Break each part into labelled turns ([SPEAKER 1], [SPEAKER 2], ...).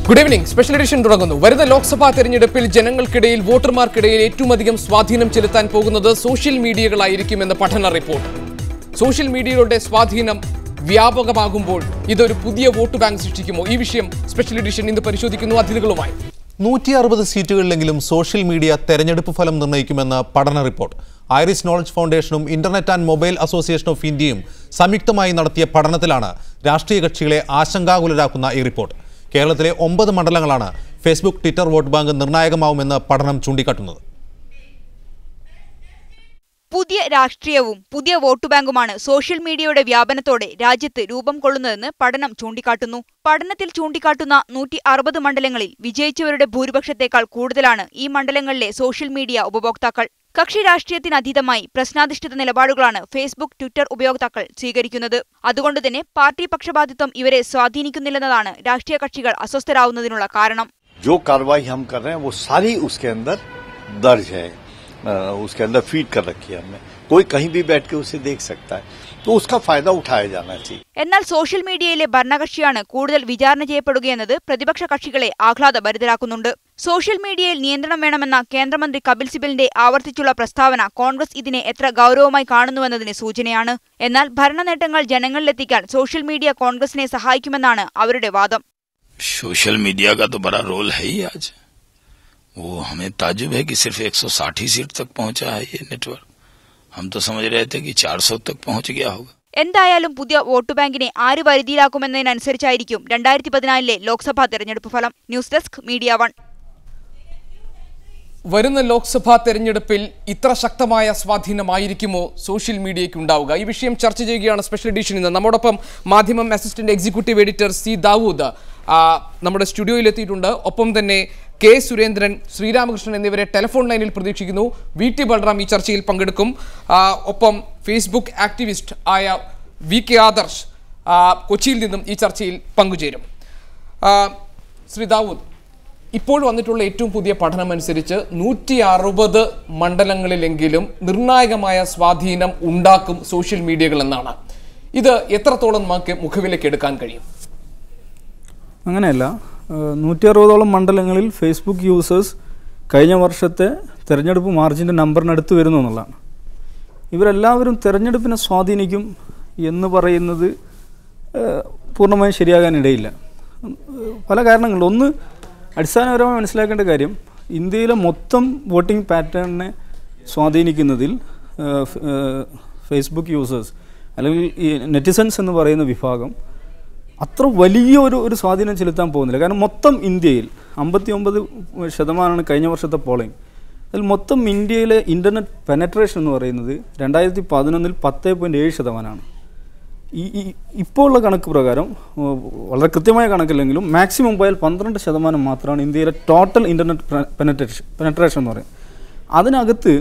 [SPEAKER 1] Good evening. Special edition തുടങ്ങുന്നു. വരുന്ന ലോക്സഭാ തെരഞ്ഞെടുപ്പിൽ ജനങ്ങൾക്കിടയിൽ വോട്ടർമാർക്കിടയിൽ ഏറ്റവും അധികം സ്വാധീനം ചെലുത്താൻ പോകുന്നത് സോഷ്യൽ മീഡിയകളായിരിക്കുമെന്ന് പഠന റിപ്പോർട്ട്. സോഷ്യൽ മീഡിയയുടെ സ്വാധീനം വ്യാപകമാകുമ്പോൾ ഇതൊരു പുതിയ വോട്ട് ബാങ്ക് സൃഷ്ടിക്കുമോ? ഈ വിഷയം സ്പെഷ്യൽ എഡിഷൻ ഇന്ന് പരിശോധിക്കുന്നു അതിഥികളുമായി.
[SPEAKER 2] 160 സീറ്റുകളിലെങ്കിലും സോഷ്യൽ മീഡിയ തെരഞ്ഞെടുപ്പ് ഫലം നിർണ്ണയിക്കുമെന്ന് പഠന റിപ്പോർട്ട്. ഐറിസ് നോളജ് ഫൗണ്ടേഷനും internet and mobile association of ഇന്ത്യയും സംയുക്തമായി നടത്തിയ പഠനത്തിലാണ് രാഷ്ട്രീയ കക്ഷികളെ ആശങ്കാകുലരാക്കുന്ന ഈ റിപ്പോർട്ട്. കേരളത്തിലെ 9 മണ്ഡലങ്ങളാണ് ഫേസ്ബുക്ക് ട്വിറ്റർ വോട്ട് ബാങ്ക് നിർണായകമാവുമെന്ന് പഠനം ചൂണ്ടിക്കാട്ടുന്നത്.
[SPEAKER 3] പുതിയ രാഷ്ട്രീയവും പുതിയ വോട്ട് ബാങ്കുമാണ് സോഷ്യൽ മീഡിയയുടെ വ്യാപനത്തോടെ രാജ്യത്ത് രൂപം കൊള്ളുന്നതെന്ന് പഠനം ചൂണ്ടിക്കാട്ടുന്നു. പഠനത്തിൽ ചൂണ്ടിക്കാട്ടുന്ന 160 മണ്ഡലങ്ങളിൽ വിജയിച്ചവരുടെ ഭൂരിപക്ഷത്തേക്കാൾ കൂടുതലാണ് ഈ മണ്ഡലങ്ങളിലെ സോഷ്യൽ മീഡിയ ഉപഭോക്താക്കൾ. കക്ഷി രാഷ്ട്രീയത്തിനതീതമായി പ്രശ്നാധിഷ്ഠിത നിലപാടുകളാണ് ഫേസ്ബുക്ക് ട്വിറ്റർ ഉപയോക്താക്കൾ സ്വീകരിക്കുന്നത്. അതുകൊണ്ടുതന്നെ പാർട്ടി പക്ഷപാതിത്വം ഇവരെ സ്വാധീനിക്കുന്നില്ലെന്നതാണ് രാഷ്ട്രീയ കക്ഷികൾ അസ്വസ്ഥരാകുന്നതിനുള്ള കാരണം.
[SPEAKER 4] जो कार्रवाई हम कर रहे हैं वो सारी उसके अंदर दर्ज है, उसके अंदर फीड कर रखी है हमने. कोई कहीं भी बैठ के उसे देख सकता है, तो उसका फायदा उठाया जाना चाहिए.
[SPEAKER 3] എന്നാൽ സോഷ്യൽ മീഡിയയിലെ ഭരണകക്ഷിയാണ് കൂടുതൽ വിചാരണ ചെയ്യപ്പെടുകയെന്നത് പ്രതിപക്ഷ കക്ഷികളെ ആഹ്ലാദഭരിതരാക്കുന്നുണ്ട്. സോഷ്യൽ മീഡിയയിൽ നിയന്ത്രണം വേണമെന്ന കേന്ദ്രമന്ത്രി കപിൽ സിബലിന്റെ ആവർത്തിച്ചുള്ള പ്രസ്താവന കോൺഗ്രസ് ഇതിനെ എത്ര ഗൌരവമായി കാണുന്നുവെന്നതിന് സൂചനയാണ്. എന്നാൽ ഭരണ നേട്ടങ്ങൾ ജനങ്ങളിലെത്തിക്കാൻ സോഷ്യൽ മീഡിയ കോൺഗ്രസിനെ സഹായിക്കുമെന്നാണ് അവരുടെ വാദം.
[SPEAKER 5] सोशल मीडिया का तो बड़ा रोल है ही आज. वो हमें ताजुब है कि सिर्फ 160 ही सीट तक पहुंचा है ये नेटवर्क. हम तो समझ रहे थे कि 400 तक पहुंच गया होगा.
[SPEAKER 3] എന്തായാലും പുതിയ വോട്ട് ബാങ്കിനെ ആര് പരിധിയിലാക്കുമെന്നതിനനുസരിച്ചായിരിക്കും 2014 ലോക്സഭാ തെരഞ്ഞെടുപ്പ് ഫലം. News desk media 1.
[SPEAKER 1] വരുന്ന ലോക്സഭാ തെരഞ്ഞെടുപ്പിൽ ഇത്ര ശക്തമായ സ്വാധീനമായിരിക്കുമോ സോഷ്യൽ മീഡിയയ്ക്ക് ഉണ്ടാവുക? ഈ വിഷയം ചർച്ച ചെയ്യുകയാണ് സ്പെഷ്യൽ എഡിഷൻ ഇന്ന്. നമ്മോടൊപ്പം മാധ്യമം assistant executive editor C Dawood നമ്മുടെ സ്റ്റുഡിയോയിൽ എത്തിയിട്ടുണ്ട്. ഒപ്പം തന്നെ കെ സുരേന്ദ്രൻ, ശ്രീരാമകൃഷ്ണൻ എന്നിവരെ ടെലിഫോൺ ലൈനിൽ പ്രതീക്ഷിക്കുന്നു. വി ടി ബൽറാം ഈ ചർച്ചയിൽ പങ്കെടുക്കും. ഒപ്പം ഫേസ്ബുക്ക് ആക്ടിവിസ്റ്റ് ആയ വി കെ ആദർശ് കൊച്ചിയിൽ നിന്നും ഈ ചർച്ചയിൽ പങ്കുചേരും. ശ്രീ ദാവൂദ്, ഇപ്പോൾ വന്നിട്ടുള്ള ഏറ്റവും പുതിയ പഠനം അനുസരിച്ച് 160 മണ്ഡലങ്ങളിലെങ്കിലും നിർണായകമായ സ്വാധീനം ഉണ്ടാക്കും സോഷ്യൽ മീഡിയകൾ എന്നാണ്. ഇത് എത്രത്തോളം നമുക്ക് മുഖവിലേക്ക് എടുക്കാൻ കഴിയും?
[SPEAKER 6] അങ്ങനെയല്ല, 160ഓളം മണ്ഡലങ്ങളിൽ ഫേസ്ബുക്ക് യൂസേഴ്സ് കഴിഞ്ഞ വർഷത്തെ തെരഞ്ഞെടുപ്പ് മാർജിൻ്റെ നമ്പറിനടുത്ത് വരുന്നു എന്നുള്ളതാണ്. ഇവരെല്ലാവരും തെരഞ്ഞെടുപ്പിനെ സ്വാധീനിക്കും എന്ന് പറയുന്നത് പൂർണ്ണമായും ശരിയാകാനിടയില്ല. പല കാരണങ്ങളുണ്ട്. ഒന്ന്, അടിസ്ഥാനപരമായി മനസ്സിലാക്കേണ്ട കാര്യം, ഇന്ത്യയിലെ മൊത്തം വോട്ടിംഗ് പാറ്റേണിനെ സ്വാധീനിക്കുന്നതിൽ ഫേസ്ബുക്ക് യൂസേഴ്സ് അല്ലെങ്കിൽ ഈ നെറ്റിസൻസ് എന്ന് പറയുന്ന വിഭാഗം അത്ര വലിയ ഒരു സ്വാധീനം ചെലുത്താൻ പോകുന്നില്ല. കാരണം മൊത്തം ഇന്ത്യയിൽ 59% കഴിഞ്ഞ വർഷത്തെ പോളിംഗ്. അതിൽ മൊത്തം ഇന്ത്യയിലെ ഇൻ്റർനെറ്റ് പെനട്രേഷൻ എന്ന് പറയുന്നത് 2011 10.7%. ഇപ്പോൾ ഉള്ള കണക്ക് പ്രകാരം, വളരെ കൃത്യമായ കണക്കില്ലെങ്കിലും മാക്സിമം പോയാൽ 12% മാത്രമാണ് ഇന്ത്യയിലെ ടോട്ടൽ ഇൻ്റർനെറ്റ് പെനട്രേഷൻ എന്ന് പറയുന്നത്. അതിനകത്ത്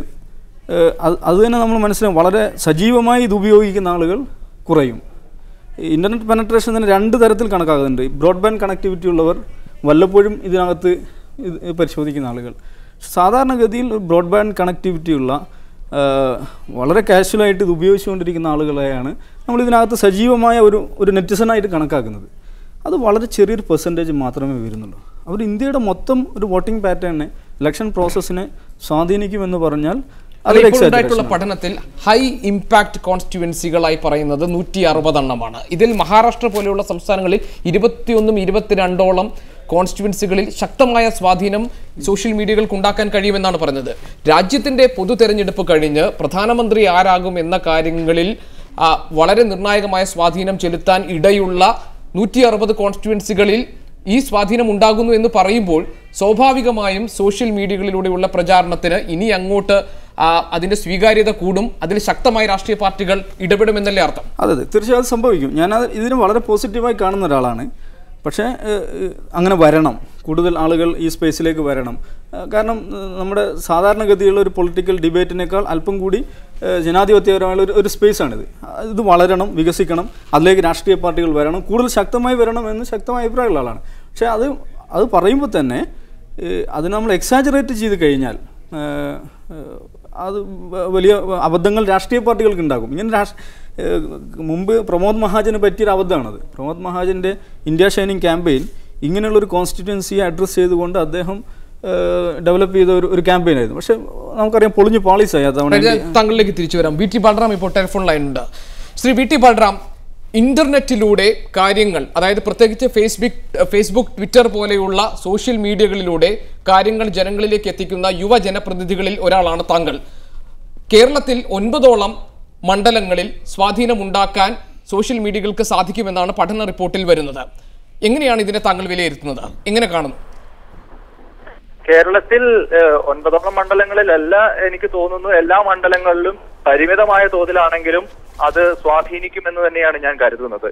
[SPEAKER 6] അത് തന്നെ നമ്മൾ മനസ്സിലാക്കും, വളരെ സജീവമായി ഇത് ഉപയോഗിക്കുന്ന ആളുകൾ കുറയും. ഇൻ്റർനെറ്റ് പെനട്രേഷൻ തന്നെ 2 തരത്തിൽ കണക്കാക്കുന്നുണ്ട്. ബ്രോഡ്ബാൻഡ് കണക്ടിവിറ്റി ഉള്ളവർ, വല്ലപ്പോഴും ഇതിനകത്ത് പരിശോധിക്കുന്ന ആളുകൾ. സാധാരണഗതിയിൽ ബ്രോഡ്ബാൻഡ് കണക്ടിവിറ്റി ഉള്ള വളരെ കാഷ്വലായിട്ട് ഇത് ഉപയോഗിച്ചുകൊണ്ടിരിക്കുന്ന ആളുകളെയാണ് നമ്മൾ ഇതിനകത്ത് സജീവമായ ഒരു നെറ്റിസനായിട്ട് കണക്കാക്കുന്നത്. അത് വളരെ ചെറിയൊരു പെർസെൻറ്റേജ് മാത്രമേ വരുന്നുള്ളൂ. അവർ ഇന്ത്യയുടെ മൊത്തം ഒരു വോട്ടിംഗ് പാറ്റേണിനെ, ഇലക്ഷൻ പ്രോസസ്സിനെ സ്വാധീനിക്കുമെന്ന് പറഞ്ഞാൽ
[SPEAKER 1] ഉണ്ടായിട്ടുള്ള പഠനത്തിൽ ഹൈ ഇമ്പാക്ട് കോൺസ്റ്റിറ്റ്യുവൻസികളായി പറയുന്നത് 160 എണ്ണമാണ്. ഇതിൽ മഹാരാഷ്ട്ര പോലെയുള്ള സംസ്ഥാനങ്ങളിൽ 21ഉം 22ഓളം കോൺസ്റ്റിറ്റ്യുവൻസികളിൽ ശക്തമായ സ്വാധീനം സോഷ്യൽ മീഡിയകൾക്ക് ഉണ്ടാക്കാൻ കഴിയുമെന്നാണ് പറഞ്ഞത്. രാജ്യത്തിന്റെ പൊതു തെരഞ്ഞെടുപ്പ് കഴിഞ്ഞ് പ്രധാനമന്ത്രി ആരാകും എന്ന കാര്യങ്ങളിൽ വളരെ നിർണായകമായ സ്വാധീനം ചെലുത്താൻ ഇടയുള്ള 160 കോൺസ്റ്റിറ്റ്യുവൻസികളിൽ ഈ സ്വാധീനം ഉണ്ടാകുന്നു എന്ന് പറയുമ്പോൾ സ്വാഭാവികമായും സോഷ്യൽ മീഡിയകളിലൂടെയുള്ള പ്രചാരണത്തിന് ഇനി അങ്ങോട്ട് അതിന്റെ സ്വീകാര്യത കൂടും. അതിൽ ശക്തമായ രാഷ്ട്രീയ പാർട്ടികൾ ഇടപെടുമെന്നല്ലേ അർത്ഥം?
[SPEAKER 6] അതെ, തീർച്ചയായും സംഭവിക്കും. ഞാൻ ഇതിന് വളരെ പോസിറ്റീവായി കാണുന്ന ഒരാളാണ്. പക്ഷേ അങ്ങനെ വരണം, കൂടുതൽ ആളുകൾ ഈ സ്പേസിലേക്ക് വരണം. കാരണം നമ്മുടെ സാധാരണഗതിയുള്ള ഒരു പൊളിറ്റിക്കൽ ഡിബേറ്റിനേക്കാൾ അല്പം കൂടി ജനാധിപത്യപരമായ ഒരു സ്പേസാണിത്. ഇത് വളരണം, വികസിക്കണം, അതിലേക്ക് രാഷ്ട്രീയ പാർട്ടികൾ വരണം, കൂടുതൽ ശക്തമായി വരണം എന്ന് ശക്തമായ അഭിപ്രായമുള്ള ആളാണ്. പക്ഷേ അത് പറയുമ്പോൾ തന്നെ അത് നമ്മൾ എക്സാജറേറ്റ് ചെയ്ത് കഴിഞ്ഞാൽ അത് വലിയ അബദ്ധങ്ങൾ രാഷ്ട്രീയ പാർട്ടികൾക്ക് ഉണ്ടാകും. ഇങ്ങനെ മുമ്പ് പ്രമോദ് മഹാജന് പറ്റിയൊരു അബദ്ധമാണത്. പ്രമോദ് മഹാജൻ്റെ ഇന്ത്യ ഷൈനിങ് ക്യാമ്പയിൻ ഇങ്ങനെയുള്ളൊരു കോൺസ്റ്റിറ്റ്യുവൻസിയെ അഡ്രസ്സ് ചെയ്തുകൊണ്ട് അദ്ദേഹം ഡെവലപ്പ് ചെയ്ത ഒരു ക്യാമ്പയിൻ ആയിരുന്നു. പക്ഷെ നമുക്കറിയാം പൊളിഞ്ഞു പാളീസായി.
[SPEAKER 1] താങ്കളിലേക്ക് തിരിച്ചു വരാം. വി ടി ബൽറാം ഇപ്പോൾ ടെലിഫോൺ ലൈനുണ്ട്. ശ്രീ വി ടി ബൽറാം, ഇന്റർനെറ്റിലൂടെ കാര്യങ്ങൾ, അതായത് പ്രത്യേകിച്ച് ഫേസ്ബുക്ക്, ട്വിറ്റർ പോലെയുള്ള സോഷ്യൽ മീഡിയകളിലൂടെ കാര്യങ്ങൾ ജനങ്ങളിലേക്ക് എത്തിക്കുന്ന യുവ ജനപ്രതിനിധികളിൽ ഒരാളാണ് താങ്കൾ. കേരളത്തിൽ 9ഓളം മണ്ഡലങ്ങളിൽ സ്വാധീനമുണ്ടാക്കാൻ സോഷ്യൽ മീഡിയകൾക്ക് സാധിക്കുമെന്നാണ് പഠന റിപ്പോർട്ടിൽ വരുന്നത്. എങ്ങനെയാണ് ഇതിനെ താങ്കൾ വിലയിരുത്തുന്നത്? എങ്ങനെ കാണുന്നു?
[SPEAKER 7] കേരളത്തിൽ 9ഓളം മണ്ഡലങ്ങളിലല്ല, എനിക്ക് തോന്നുന്നു എല്ലാ മണ്ഡലങ്ങളിലും പരിമിതമായ തോതിലാണെങ്കിലും അത് സ്വാധീനിക്കുമെന്ന് തന്നെയാണ് ഞാൻ കരുതുന്നത്.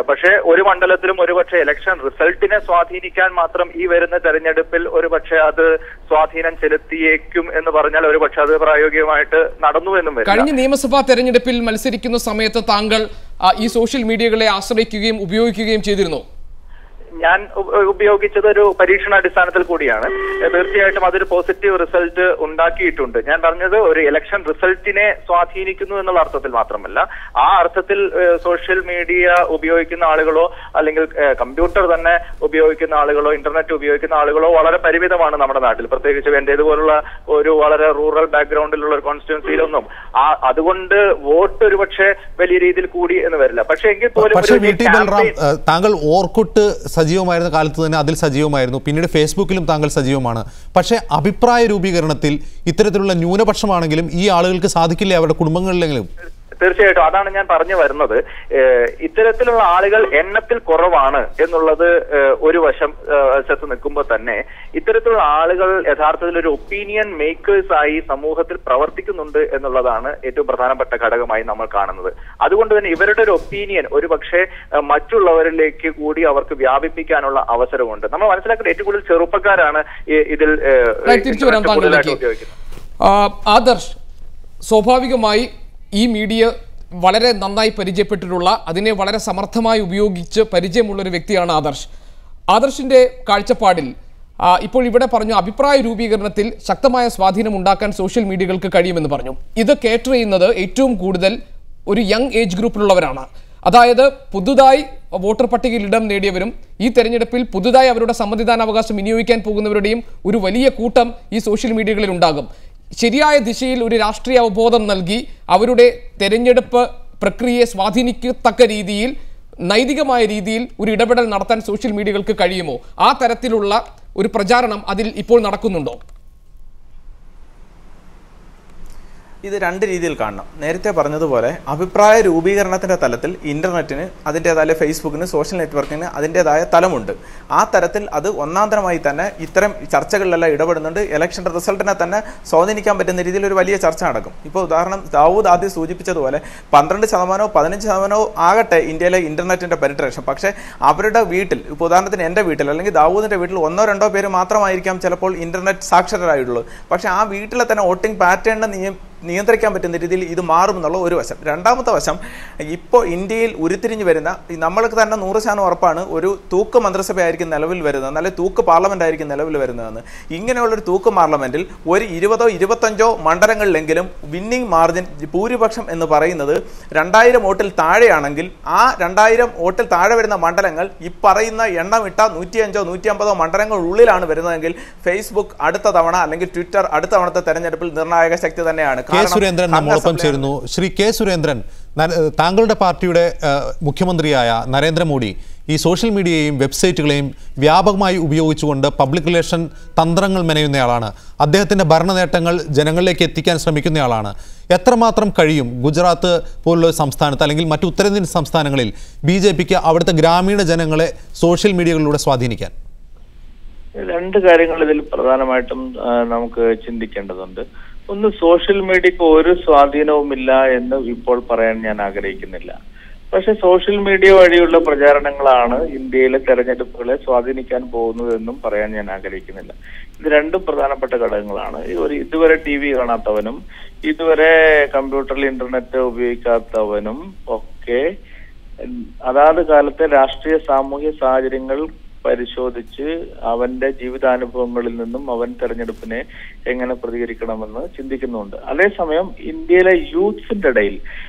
[SPEAKER 7] പക്ഷേ ഒരു മണ്ഡലത്തിലും ഒരുപക്ഷെ ഇലക്ഷൻ റിസൾട്ടിനെ സ്വാധീനിക്കാൻ മാത്രം ഈ വരുന്ന തെരഞ്ഞെടുപ്പിൽ ഒരുപക്ഷെ അത് സ്വാധീനം ചെലുത്തിയേക്കും എന്ന് പറഞ്ഞാൽ ഒരുപക്ഷെ അത് പ്രായോഗികമായിട്ട് നടന്നു എന്നും വരും.
[SPEAKER 1] കഴിഞ്ഞ നിയമസഭാ തെരഞ്ഞെടുപ്പിൽ മത്സരിക്കുന്ന സമയത്ത് താങ്കൾ ഈ സോഷ്യൽ മീഡിയകളെ ആശ്രയിക്കുകയും ഉപയോഗിക്കുകയും ചെയ്തിരുന്നു.
[SPEAKER 7] ഞാൻ ഉപയോഗിച്ചത് ഒരു പരീക്ഷണാടിസ്ഥാനത്തിൽ കൂടിയാണ്. തീർച്ചയായിട്ടും അതൊരു പോസിറ്റീവ് റിസൾട്ട് ഉണ്ടാക്കിയിട്ടുണ്ട്. ഞാൻ പറഞ്ഞത് ഒരു ഇലക്ഷൻ റിസൾട്ടിനെ സ്വാധീനിക്കുന്നു എന്നുള്ള അർത്ഥത്തിൽ മാത്രമല്ല, ആ അർത്ഥത്തിൽ സോഷ്യൽ മീഡിയ ഉപയോഗിക്കുന്ന ആളുകളോ അല്ലെങ്കിൽ കമ്പ്യൂട്ടർ തന്നെ ഉപയോഗിക്കുന്ന ആളുകളോ ഇന്റർനെറ്റ് ഉപയോഗിക്കുന്ന ആളുകളോ വളരെ പരിമിതമാണ് നമ്മുടെ നാട്ടിൽ. പ്രത്യേകിച്ച് എന്റേതുപോലുള്ള ഒരു വളരെ റൂറൽ ബാക്ക്ഗ്രൗണ്ടിലുള്ള ഒരു കോൺസ്റ്റിറ്റ്യുവൻസിയിലൊന്നും അതുകൊണ്ട് വോട്ട് ഒരുപക്ഷെ വലിയ രീതിയിൽ കൂടി എന്ന് വരില്ല. പക്ഷെ എങ്കിൽ പോലും
[SPEAKER 2] താങ്കൾ ഓർക്കുട്ട് സജീവമായിരുന്ന കാലത്ത് തന്നെ അതിൽ സജീവമായിരുന്നു. പിന്നീട് ഫേസ്ബുക്കിലും താങ്കൾ സജീവമാണ്. പക്ഷേ അഭിപ്രായ രൂപീകരണത്തിൽ ഇത്തരത്തിലുള്ള ന്യൂനപക്ഷമാണെങ്കിലും ഈ ആളുകൾക്ക് സാധിക്കില്ലേ അവരുടെ കുടുംബങ്ങളിലെങ്കിലും?
[SPEAKER 7] തീർച്ചയായിട്ടും അതാണ് ഞാൻ പറഞ്ഞു വരുന്നത്. ഇത്തരത്തിലുള്ള ആളുകൾ എണ്ണത്തിൽ കുറവാണ് എന്നുള്ളത് ഒരു വശത്ത് നിൽക്കുമ്പോൾ തന്നെ ഇത്തരത്തിലുള്ള ആളുകൾ യഥാർത്ഥത്തിൽ ഒരു ഒപ്പീനിയൻ മേക്കേഴ്സ് ആയി സമൂഹത്തിൽ പ്രവർത്തിക്കുന്നുണ്ട് എന്നുള്ളതാണ് ഏറ്റവും പ്രധാനപ്പെട്ട ഘടകമായി നമ്മൾ കാണുന്നത്. അതുകൊണ്ട് തന്നെ ഇവരുടെ ഒരു ഒപ്പീനിയൻ ഒരു പക്ഷേ മറ്റുള്ളവരിലേക്ക് കൂടി അവർക്ക് വ്യാപിപ്പിക്കാനുള്ള അവസരമുണ്ട്. നമ്മൾ മനസ്സിലാക്കുന്നത് ഏറ്റവും കൂടുതൽ ചെറുപ്പക്കാരാണ് ഇതിൽ ഉപയോഗിക്കുന്നത്.
[SPEAKER 1] ആദർശ്, സ്വാഭാവികമായി ഈ മീഡിയ വളരെ നന്നായി പരിചയപ്പെട്ടിട്ടുള്ള, അതിനെ വളരെ സമർത്ഥമായി ഉപയോഗിച്ച് പരിചയമുള്ള ഒരു വ്യക്തിയാണ് ആദർശ്. ആദർശിന്റെ കാഴ്ചപ്പാടിൽ ഇപ്പോൾ ഇവിടെ പറഞ്ഞു അഭിപ്രായ രൂപീകരണത്തിൽ ശക്തമായ സ്വാധീനം ഉണ്ടാക്കാൻ സോഷ്യൽ മീഡിയകൾക്ക് കഴിയുമെന്ന് പറഞ്ഞു. ഇത് കേറ്റർ ചെയ്യുന്നത് ഏറ്റവും കൂടുതൽ ഒരു യങ് ഏജ് ഗ്രൂപ്പിലുള്ളവരാണ്. അതായത് പുതുതായി വോട്ടർ പട്ടികയിൽ ഇടം നേടിയവരും ഈ തെരഞ്ഞെടുപ്പിൽ പുതുതായി അവരുടെ സമ്മതിദാനാവകാശം വിനിയോഗിക്കാൻ പോകുന്നവരുടെയും ഒരു വലിയ കൂട്ടം ഈ സോഷ്യൽ മീഡിയകളിൽ ഉണ്ടാകും. ശരിയായ ദിശയിൽ ഒരു രാഷ്ട്രീയ അവബോധം നൽകി അവരുടെ തെരഞ്ഞെടുപ്പ് പ്രക്രിയയെ സ്വാധീനിക്കത്തക്ക രീതിയിൽ നൈതികമായ രീതിയിൽ ഒരു ഇടപെടൽ നടത്താൻ സോഷ്യൽ മീഡിയകൾക്ക് കഴിയുമോ? ആ തരത്തിലുള്ള ഒരു പ്രചാരണം അതിൽ ഇപ്പോൾ നടക്കുന്നുണ്ടോ?
[SPEAKER 8] ഇത് രണ്ട് രീതിയിൽ കാണണം. നേരത്തെ പറഞ്ഞതുപോലെ അഭിപ്രായ രൂപീകരണത്തിന്റെ തലത്തിൽ ഇന്റർനെറ്റിന് അതിൻ്റെതായ ഫേസ്ബുക്കിന് സോഷ്യൽ നെറ്റ്വർക്കിന് അതിൻ്റെതായ തലമുണ്ട്. ആ തരത്തിൽ അത് ഒന്നാന്തരമായി തന്നെ ഇത്തരം ചർച്ചകളിലെല്ലാം ഇടപെടുന്നുണ്ട്. ഇലക്ഷൻ റിസൾട്ടിനെ തന്നെ സ്വാധീനിക്കാൻ പറ്റുന്ന രീതിയിൽ ഒരു വലിയ ചർച്ച നടക്കും. ഇപ്പോൾ ഉദാഹരണം ദാവൂദ് ആദ്യം സൂചിപ്പിച്ചതുപോലെ 12% 15% ആകട്ടെ ഇന്ത്യയിലെ ഇന്റർനെറ്റിന്റെ പെനിട്രേഷൻ. പക്ഷേ അവരുടെ വീട്ടിൽ, ഇപ്പോൾ ഉദാഹരണത്തിന് എൻ്റെ വീട്ടിൽ അല്ലെങ്കിൽ ദാവൂദിന്റെ വീട്ടിൽ 1-2 പേര് മാത്രമായിരിക്കാം ചിലപ്പോൾ ഇന്റർനെറ്റ് സാക്ഷരരായിട്ടുള്ളത്. പക്ഷേ ആ വീട്ടിലെ തന്നെ വോട്ടിംഗ് പാറ്റേണിനെ നിയന്ത്രിക്കാൻ പറ്റുന്ന രീതിയിൽ ഇത് മാറുമെന്നുള്ള ഒരു വശം. രണ്ടാമത്തെ വശം, ഇപ്പോൾ ഇന്ത്യയിൽ ഉരുത്തിരിഞ്ഞു വരുന്ന, നമ്മൾക്ക് തന്നെ 100% ഉറപ്പാണ് ഒരു തൂക്ക് മന്ത്രിസഭയായിരിക്കും നിലവിൽ വരുന്നത്, നല്ല തൂക്ക് പാർലമെന്റ് ആയിരിക്കും നിലവിൽ വരുന്നതെന്ന്. ഇങ്ങനെയുള്ളൊരു തൂക്ക് പാർലമെന്റിൽ ഒരു 20-25 മണ്ഡലങ്ങളിലെങ്കിലും വിന്നിംഗ് മാർജിൻ ഭൂരിപക്ഷം എന്ന് പറയുന്നത് 2000 വോട്ടിൽ താഴെയാണെങ്കിൽ ആ 2000 വോട്ടിൽ താഴെ വരുന്ന മണ്ഡലങ്ങൾ ഈ പറയുന്ന എണ്ണമിട്ട 105-150 മണ്ഡലങ്ങളുള്ളിലാണ് വരുന്നതെങ്കിൽ ഫേസ്ബുക്ക് അടുത്ത തവണ അല്ലെങ്കിൽ ട്വിറ്റർ അടുത്ത തവണത്തെ തെരഞ്ഞെടുപ്പിൽ നിർണായക ശക്തി തന്നെയാണ്.
[SPEAKER 2] കെ സുരേന്ദ്രൻ നമ്മോടൊപ്പം ചേരുന്നു. ശ്രീ കെ സുരേന്ദ്രൻ, താങ്കളുടെ പാർട്ടിയുടെ മുഖ്യമന്ത്രിയായ നരേന്ദ്രമോദി ഈ സോഷ്യൽ മീഡിയയെയും വെബ്സൈറ്റുകളെയും വ്യാപകമായി ഉപയോഗിച്ചുകൊണ്ട് പബ്ലിക് റിലേഷൻ തന്ത്രങ്ങൾ മെനയുന്നയാളാണ്. അദ്ദേഹത്തിൻ്റെ ഭരണ നേട്ടങ്ങൾ ജനങ്ങളിലേക്ക് എത്തിക്കാൻ ശ്രമിക്കുന്നയാളാണ്. എത്രമാത്രം കഴിയും ഗുജറാത്ത് പോലുള്ള സംസ്ഥാനത്ത് അല്ലെങ്കിൽ മറ്റു ഉത്തരേന്ത്യൻ സംസ്ഥാനങ്ങളിൽ BJPക്ക് അവിടുത്തെ ഗ്രാമീണ ജനങ്ങളെ സോഷ്യൽ മീഡിയകളിലൂടെ സ്വാധീനിക്കാൻ?
[SPEAKER 7] രണ്ട് കാര്യങ്ങൾ ഇതിൽ പ്രധാനമായിട്ടും നമുക്ക് ചിന്തിക്കേണ്ടതുണ്ട്. ഒന്ന്, സോഷ്യൽ മീഡിയക്ക് ഒരു സ്വാധീനവുമില്ല എന്ന് ഇപ്പോൾ പറയാൻ ഞാൻ ആഗ്രഹിക്കുന്നില്ല. പക്ഷെ സോഷ്യൽ മീഡിയ വഴിയുള്ള പ്രചാരണങ്ങളാണ് ഇന്ത്യയിലെ തെരഞ്ഞെടുപ്പുകളെ സ്വാധീനിക്കാൻ പോകുന്നതെന്നും പറയാൻ ഞാൻ ആഗ്രഹിക്കുന്നില്ല. ഇത് രണ്ടും പ്രധാനപ്പെട്ട ഘടകങ്ങളാണ്. ഇതുവരെ TV കാണാത്തവനും ഇതുവരെ കമ്പ്യൂട്ടറിൽ ഇന്റർനെറ്റ് ഉപയോഗിക്കാത്തവനും ഒക്കെ അതാത് കാലത്തെ രാഷ്ട്രീയ സാമൂഹ്യ സാഹചര്യങ്ങൾ പരിശോധിച്ച് അവന്റെ ജീവിതാനുഭവങ്ങളിൽ നിന്നും അവൻ തെരഞ്ഞെടുപ്പിനെ എങ്ങനെ പ്രതികരിക്കണമെന്ന് ചിന്തിക്കുന്നുണ്ട്. അതേസമയം ഇന്ത്യയിലെ യൂത്ത്സിന്റെ ഇടയിൽ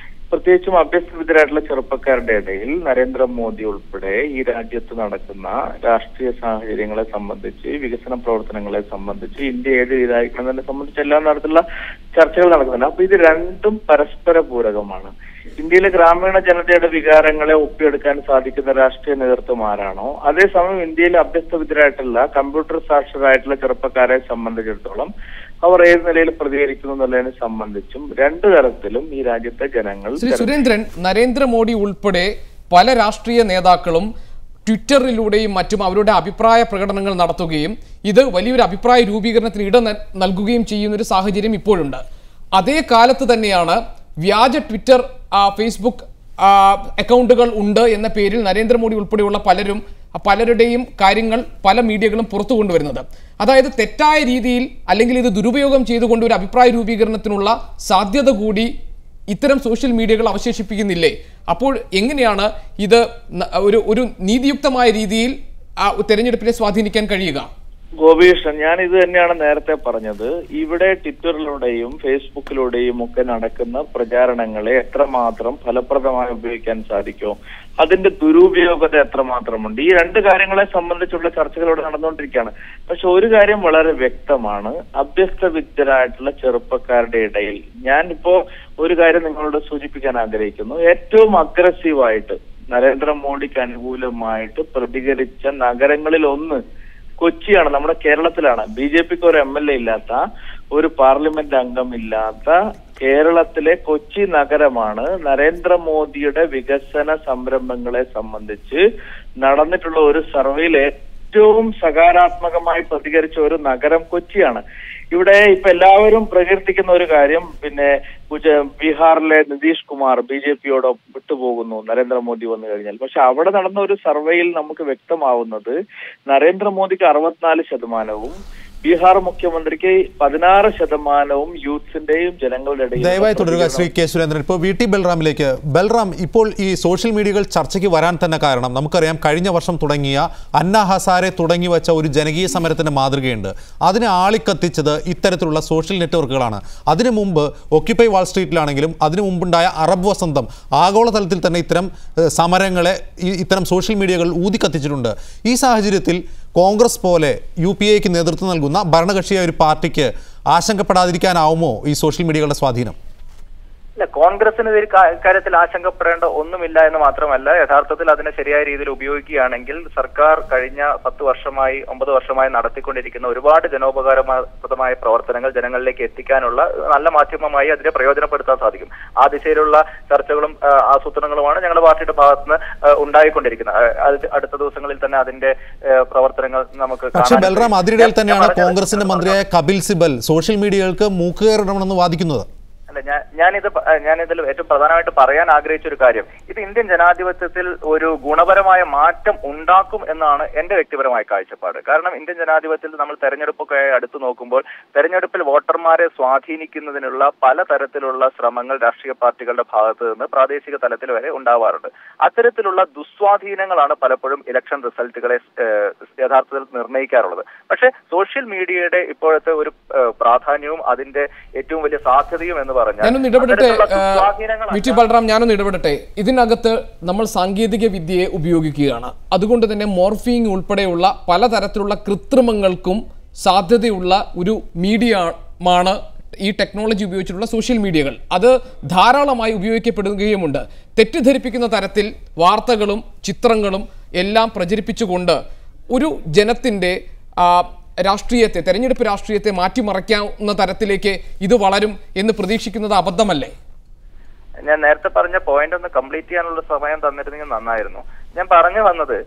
[SPEAKER 7] പ്രത്യേകിച്ചും അഭ്യസ്തവിദ്യരായിട്ടുള്ള ചെറുപ്പക്കാരുടെ ഇടയിൽ നരേന്ദ്രമോദി ഉൾപ്പെടെ ഈ രാജ്യത്ത് നടക്കുന്ന രാഷ്ട്രീയ സാഹചര്യങ്ങളെ സംബന്ധിച്ച്, വികസന പ്രവർത്തനങ്ങളെ സംബന്ധിച്ച്, ഇന്ത്യ ഏത് രീതിയിലായിരിക്കുന്നതിനെ സംബന്ധിച്ച് എല്ലാ തരത്തിലുള്ള ചർച്ചകൾ നടക്കുന്നുണ്ട്. അപ്പൊ ഇത് രണ്ടും പരസ്പര പൂരകമാണ്. ഇന്ത്യയിലെ ഗ്രാമീണ ജനതയുടെ വികാരങ്ങളെ ഒപ്പിയെടുക്കാൻ സാധിക്കുന്ന രാഷ്ട്രീയ നേതൃത്വം ആരാണോ, അതേസമയം ഇന്ത്യയിലെ അഭ്യസ്തവിദ്യരായിട്ടുള്ള കമ്പ്യൂട്ടർ സാക്ഷരരായിട്ടുള്ള ചെറുപ്പക്കാരെ സംബന്ധിച്ചിടത്തോളം അവർ ഏത് നിലയിൽ പ്രതികരിക്കുന്നു എന്നുള്ളതിനെ സംബന്ധിച്ചും രണ്ടു തരത്തിലും ഈ രാജ്യത്തെ ജനങ്ങൾ.
[SPEAKER 1] ശ്രീ സുരേന്ദ്രൻ, നരേന്ദ്രമോദി ഉൾപ്പെടെ പല രാഷ്ട്രീയ നേതാക്കളും ട്വിറ്ററിലൂടെയും മറ്റും അവരുടെ അഭിപ്രായ പ്രകടനങ്ങൾ നടത്തുകയും ഇത് വലിയൊരു അഭിപ്രായ രൂപീകരണത്തിന് ഇട നൽകുകയും ചെയ്യുന്ന ഒരു സാഹചര്യം ഇപ്പോഴുണ്ട്. അതേ കാലത്ത് തന്നെയാണ് വ്യാജ ട്വിറ്റർ, ഫേസ്ബുക്ക് അക്കൗണ്ടുകൾ ഉണ്ട് എന്ന പേരിൽ നരേന്ദ്രമോദി ഉൾപ്പെടെയുള്ള പലരുടെയും കാര്യങ്ങൾ പല മീഡിയകളും പുറത്തു കൊണ്ടുവരുന്നത്. അതായത് തെറ്റായ രീതിയിൽ അല്ലെങ്കിൽ ഇത് ദുരുപയോഗം ചെയ്തുകൊണ്ട് ഒരു അഭിപ്രായ രൂപീകരണത്തിനുള്ള സാധ്യത കൂടി ഇത്തരം സോഷ്യൽ മീഡിയകൾ അവശേഷിപ്പിക്കുന്നില്ലേ? അപ്പോൾ എങ്ങനെയാണ് ഇത് ഒരു നീതിയുക്തമായ രീതിയിൽ തെരഞ്ഞെടുപ്പിനെ സ്വാധീനിക്കാൻ കഴിയുക?
[SPEAKER 7] ഗോപീകൃഷ്ണൻ, ഞാൻ ഇത് തന്നെയാണ് നേരത്തെ പറഞ്ഞത്. ഇവിടെ ട്വിറ്ററിലൂടെയും ഫേസ്ബുക്കിലൂടെയും ഒക്കെ നടക്കുന്ന പ്രചാരണങ്ങളെ എത്രമാത്രം ഫലപ്രദമായി ഉപയോഗിക്കാൻ സാധിക്കുമോ, അതിന്റെ ദുരുപയോഗത എത്രമാത്രമുണ്ട്, ഈ രണ്ട് കാര്യങ്ങളെ സംബന്ധിച്ചുള്ള ചർച്ചകളോട് നടന്നുകൊണ്ടിരിക്കുകയാണ്. പക്ഷെ ഒരു കാര്യം വളരെ വ്യക്തമാണ്, അഭ്യസ്തവിദ്യരായിട്ടുള്ള ചെറുപ്പക്കാരുടെ ഇടയിൽ ഞാനിപ്പോ ഒരു കാര്യം നിങ്ങളോട് സൂചിപ്പിക്കാൻ ആഗ്രഹിക്കുന്നു. ഏറ്റവും അഗ്രസീവായിട്ട് നരേന്ദ്രമോദിക്ക് അനുകൂലമായിട്ട് പ്രതികരിച്ച നഗരങ്ങളിൽ ഒന്ന് കൊച്ചിയാണ്, നമ്മുടെ കേരളത്തിലാണ്. BJPക്ക് ഒരു MLA ഇല്ലാത്ത, ഒരു പാർലമെന്റ് അംഗമില്ലാത്ത കേരളത്തിലെ കൊച്ചി നഗരമാണ് നരേന്ദ്രമോദിയുടെ വികസന സംരംഭങ്ങളെ സംബന്ധിച്ച് നടന്നിട്ടുള്ള ഒരു സർവേയിൽ ഏറ്റവും സകാരാത്മകമായി പ്രതികരിച്ച ഒരു നഗരം കൊച്ചിയാണ്. ഇവിടെ ഇപ്പൊ എല്ലാവരും പ്രകീർത്തിക്കുന്ന ഒരു കാര്യം, ബീഹാറിലെ നിതീഷ് കുമാർ BJPയോട് വിട്ടുപോകുന്നു നരേന്ദ്രമോദി വന്നു കഴിഞ്ഞാൽ. പക്ഷെ അവിടെ നടന്ന ഒരു സർവേയിൽ നമുക്ക് വ്യക്തമാവുന്നത് നരേന്ദ്രമോദിക്ക് 64%, ബീഹാർ മുഖ്യമന്ത്രിക്ക് 16% യൂത്ത്സിന്റെയും ജനങ്ങളുടെ ഇടയിൽ.
[SPEAKER 2] ദയവായി തുടരുക ശ്രീ കെ സുരേന്ദ്രൻ. ഇപ്പോൾ VT ബൽറാമിലേക്ക്. ബൽറാം, ഇപ്പോൾ ഈ സോഷ്യൽ മീഡിയകൾ ചർച്ചയ്ക്ക് വരാൻ തന്നെ കാരണം നമുക്കറിയാം, കഴിഞ്ഞ വർഷം തുടങ്ങിയ അന്ന ഹസാരെ തുടങ്ങി വെച്ച ഒരു ജനകീയ സമരത്തിന്റെ മാതൃകയുണ്ട്. അതിനെ ആളിക്കത്തിച്ചത് ഇത്തരത്തിലുള്ള സോഷ്യൽ നെറ്റ്വർക്കുകളാണ്. അതിനു മുമ്പ് ഓക്യുപ്പൈ വാൾ സ്ട്രീറ്റിലാണെങ്കിലും അതിനു മുമ്പുണ്ടായ അറബ് വസന്തം, ആഗോളതലത്തിൽ തന്നെ ഇത്തരം സമരങ്ങളെ ഇത്തരം സോഷ്യൽ മീഡിയകൾ ഊതിക്കത്തിച്ചിട്ടുണ്ട്. ഈ സാഹചര്യത്തിൽ കോൺഗ്രസ് പോലെ UPAക്ക് നേതൃത്വം നൽകുന്ന ഭരണകക്ഷിയായ ഒരു പാർട്ടിക്ക് ആശങ്കപ്പെടാതിരിക്കാനാവുമോ ഈ സോഷ്യൽ മീഡിയകളുടെ സ്വാധീനം?
[SPEAKER 8] ഇല്ല, കോൺഗ്രസിന് ഈ കാര്യത്തിൽ ആശങ്കപ്പെടേണ്ട ഒന്നുമില്ല എന്ന് മാത്രമല്ല, യഥാർത്ഥത്തിൽ അതിനെ ശരിയായ രീതിയിൽ ഉപയോഗിക്കുകയാണെങ്കിൽ സർക്കാർ കഴിഞ്ഞ 9 വർഷമായി നടത്തിക്കൊണ്ടിരിക്കുന്ന ഒരുപാട് ജനോപകാരപ്രദമായ പ്രവർത്തനങ്ങൾ ജനങ്ങളിലേക്ക് എത്തിക്കാനുള്ള നല്ല മാധ്യമമായി അതിനെ പ്രയോജനപ്പെടുത്താൻ സാധിക്കും. ആ ദിശയിലുള്ള ചർച്ചകളും ആസൂത്രണങ്ങളുമാണ് ഞങ്ങളുടെ പാർട്ടിയുടെ ഭാഗത്തുനിന്ന് ഉണ്ടായിക്കൊണ്ടിരിക്കുന്നത്. അടുത്ത ദിവസങ്ങളിൽ തന്നെ അതിന്റെ പ്രവർത്തനങ്ങൾ നമുക്ക്.
[SPEAKER 2] പക്ഷേ ബൽറാം, അതിനിടയിൽ തന്നെയാണ് കോൺഗ്രസിന്റെ മന്ത്രിയായ കപിൽ സിബൽ സോഷ്യൽ മീഡിയകൾക്ക് മൂക്കുകയറിടണമെന്ന് വാദിക്കുന്നത്.
[SPEAKER 8] അല്ല, ഞാനിതിൽ ഏറ്റവും പ്രധാനമായിട്ട് പറയാൻ ആഗ്രഹിച്ച ഒരു കാര്യം, ഇത് ഇന്ത്യൻ ജനാധിപത്യത്തിൽ ഒരു ഗുണപരമായ മാറ്റം ഉണ്ടാക്കും എന്നാണ് എന്റെ വ്യക്തിപരമായ കാഴ്ചപ്പാട്. കാരണം ഇന്ത്യൻ ജനാധിപത്യത്തിൽ നമ്മൾ തെരഞ്ഞെടുപ്പൊക്കെ അടുത്ത് നോക്കുമ്പോൾ തെരഞ്ഞെടുപ്പിൽ വോട്ടർമാരെ സ്വാധീനിക്കുന്നതിനുള്ള പലതരത്തിലുള്ള ശ്രമങ്ങൾ രാഷ്ട്രീയ പാർട്ടികളുടെ ഭാഗത്ത് നിന്ന് പ്രാദേശിക തലത്തിൽ വരെ ഉണ്ടാവാറുണ്ട്. അത്തരത്തിലുള്ള ദുസ്വാധീനങ്ങളാണ് പലപ്പോഴും ഇലക്ഷൻ റിസൾട്ടുകളെ യഥാർത്ഥത്തിൽ നിർണ്ണയിക്കാറുള്ളത്. പക്ഷേ സോഷ്യൽ മീഡിയയുടെ ഇപ്പോഴത്തെ ഒരു പ്രാധാന്യവും അതിന്റെ ഏറ്റവും വലിയ സാധ്യതയും എന്ന്
[SPEAKER 1] ഞാനൊന്ന് ഇടപെടട്ടെ. ഇതിനകത്ത് നമ്മൾ സാങ്കേതിക വിദ്യയെ ഉപയോഗിക്കുകയാണ്. അതുകൊണ്ട് തന്നെ മോർഫിംഗ് ഉൾപ്പെടെയുള്ള പലതരത്തിലുള്ള കൃത്രിമങ്ങൾക്കും സാധ്യതയുള്ള ഒരു മീഡിയമാണ് ഈ ടെക്നോളജി ഉപയോഗിച്ചിട്ടുള്ള സോഷ്യൽ മീഡിയകൾ. അത് ധാരാളമായി ഉപയോഗിക്കപ്പെടുകയുമുണ്ട്. തെറ്റിദ്ധരിപ്പിക്കുന്ന തരത്തിൽ വാർത്തകളും ചിത്രങ്ങളും എല്ലാം പ്രചരിപ്പിച്ചുകൊണ്ട് ഒരു ജനത്തിൻ്റെ രാഷ്ട്രീയത്തെ, തെരഞ്ഞെടുപ്പ് രാഷ്ട്രീയത്തെ മാറ്റിമറിക്കാവുന്ന തരത്തിലേക്ക് ഇത് വളരും എന്ന് പ്രതീക്ഷിക്കുന്നത് അബദ്ധമല്ലേ?
[SPEAKER 8] ഞാൻ നേരത്തെ പറഞ്ഞ പോയിന്റ് ഒന്ന് കംപ്ലീറ്റ് ചെയ്യാനുള്ള സമയം തന്നിരുന്നെങ്കിൽ നന്നായിരുന്നു. ഞാൻ പറഞ്ഞു വന്നത്,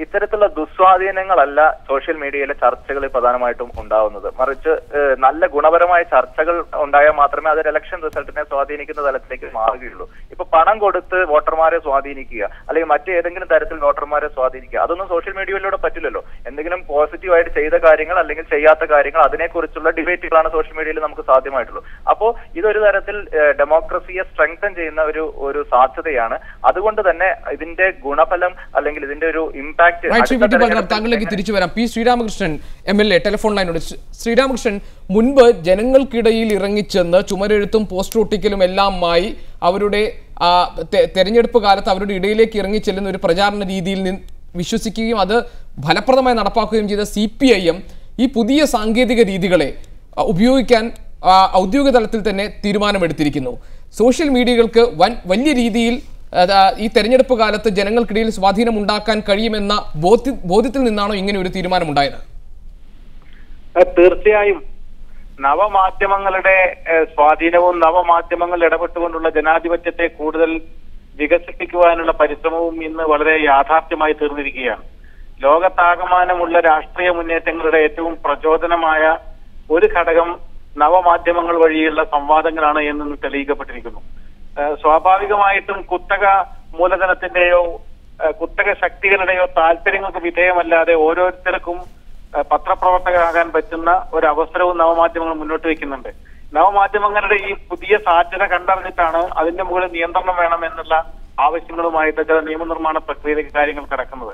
[SPEAKER 8] ഇത്തരത്തിലുള്ള ദുസ്വാധീനങ്ങളല്ല സോഷ്യൽ മീഡിയയിലെ ചർച്ചകളിൽ പ്രധാനമായിട്ടും ഉണ്ടാവുന്നത്. മറിച്ച് നല്ല ഗുണപരമായ ചർച്ചകൾ ഉണ്ടായാൽ മാത്രമേ അത് ഇലക്ഷൻ റിസൾട്ടിനെ സ്വാധീനിക്കുന്ന തലത്തിലേക്ക് മാറുകയുള്ളൂ. ഇപ്പൊ പണം കൊടുത്ത് വോട്ടർമാരെ സ്വാധീനിക്കുക അല്ലെങ്കിൽ മറ്റേതെങ്കിലും തരത്തിൽ വോട്ടർമാരെ സ്വാധീനിക്കുക, അതൊന്നും സോഷ്യൽ മീഡിയയിലൂടെ പറ്റില്ലല്ലോ. എന്തെങ്കിലും പോസിറ്റീവായിട്ട് ചെയ്ത കാര്യങ്ങൾ അല്ലെങ്കിൽ ചെയ്യാത്ത കാര്യങ്ങൾ അതിനെക്കുറിച്ചുള്ള ഡിബേറ്റുകളാണ് സോഷ്യൽ മീഡിയയിൽ നമുക്ക് സാധ്യമായിട്ടുള്ളൂ. അപ്പോൾ ഇതൊരു തരത്തിൽ ഡെമോക്രസിയെ സ്ട്രെങ്തൻ ചെയ്യുന്ന ഒരു സാധ്യതയാണ്. അതുകൊണ്ട് തന്നെ ഇതിന്റെ ഗുണഫലം അല്ലെങ്കിൽ ഇതിന്റെ ഒരു ഇമ്പാക്ട്
[SPEAKER 1] താങ്കളിലേക്ക് തിരിച്ചു വരാം. പി ശ്രീരാമകൃഷ്ണൻ MLA ടെലിഫോൺ ലൈനോട്. ശ്രീരാമകൃഷ്ണൻ, മുൻപ് ജനങ്ങൾക്കിടയിൽ ഇറങ്ങിച്ചെന്ന് ചുമരെഴുത്തും പോസ്റ്റർ ഒട്ടിക്കലും എല്ലാമായി അവരുടെ തെരഞ്ഞെടുപ്പ് കാലത്ത് അവരുടെ ഇടയിലേക്ക് ഇറങ്ങിച്ചെല്ലുന്ന ഒരു പ്രചാരണ രീതിയിൽ നിന്ന് വിശ്വസിക്കുകയും അത് ഫലപ്രദമായി നടപ്പാക്കുകയും ചെയ്ത CPIM ഈ പുതിയ സാങ്കേതിക രീതികളെ ഉപയോഗിക്കാൻ ഔദ്യോഗിക തലത്തിൽ തന്നെ തീരുമാനമെടുത്തിരിക്കുന്നു. സോഷ്യൽ മീഡിയകൾക്ക് വലിയ രീതിയിൽ ഈ തെരഞ്ഞെടുപ്പ് കാലത്ത് ജനങ്ങൾക്കിടയിൽ സ്വാധീനം ഉണ്ടാക്കാൻ കഴിയുമെന്ന ബോധ്യത്തിൽ നിന്നാണോ ഇങ്ങനെ ഒരു തീരുമാനമുണ്ടായത്?
[SPEAKER 9] തീർച്ചയായും നവമാധ്യമങ്ങളുടെ സ്വാധീനവും നവമാധ്യമങ്ങൾ ഇടപെട്ടുകൊണ്ടുള്ള ജനാധിപത്യത്തെ കൂടുതൽ വികസിപ്പിക്കുവാനുള്ള പരിശ്രമവും ഇന്ന് വളരെ യാഥാർത്ഥ്യമായി തീർന്നിരിക്കുകയാണ്. ലോകത്താകമാനമുള്ള രാഷ്ട്രീയ മുന്നേറ്റങ്ങളുടെ ഏറ്റവും പ്രചോദനമായ ഒരു ഘടകം നവമാധ്യമങ്ങൾ വഴിയുള്ള സംവാദങ്ങളാണ് എന്ന് തെളിയിക്കപ്പെട്ടിരിക്കുന്നു. സ്വാഭാവികമായിട്ടും കുത്തക മൂലധനത്തിന്റെയോ കുത്തക ശക്തികളുടെയോ താല്പര്യങ്ങൾക്ക് വിധേയമല്ലാതെ ഓരോരുത്തർക്കും പത്രപ്രവർത്തകരാകാൻ പറ്റുന്ന ഒരു അവസരവും നവമാധ്യമങ്ങൾ മുന്നോട്ട് വയ്ക്കുന്നുണ്ട്. നവമാധ്യമങ്ങളുടെ ഈ പുതിയ സാധ്യത കണ്ടറിഞ്ഞിട്ടാണ് അതിന്റെ മുകളിൽ നിയന്ത്രണം വേണമെന്നുള്ള ആവശ്യങ്ങളുമായിട്ട് ചില നിയമനിർമ്മാണ പ്രക്രിയയിലേക്ക് കാര്യങ്ങൾ കടക്കുന്നത്.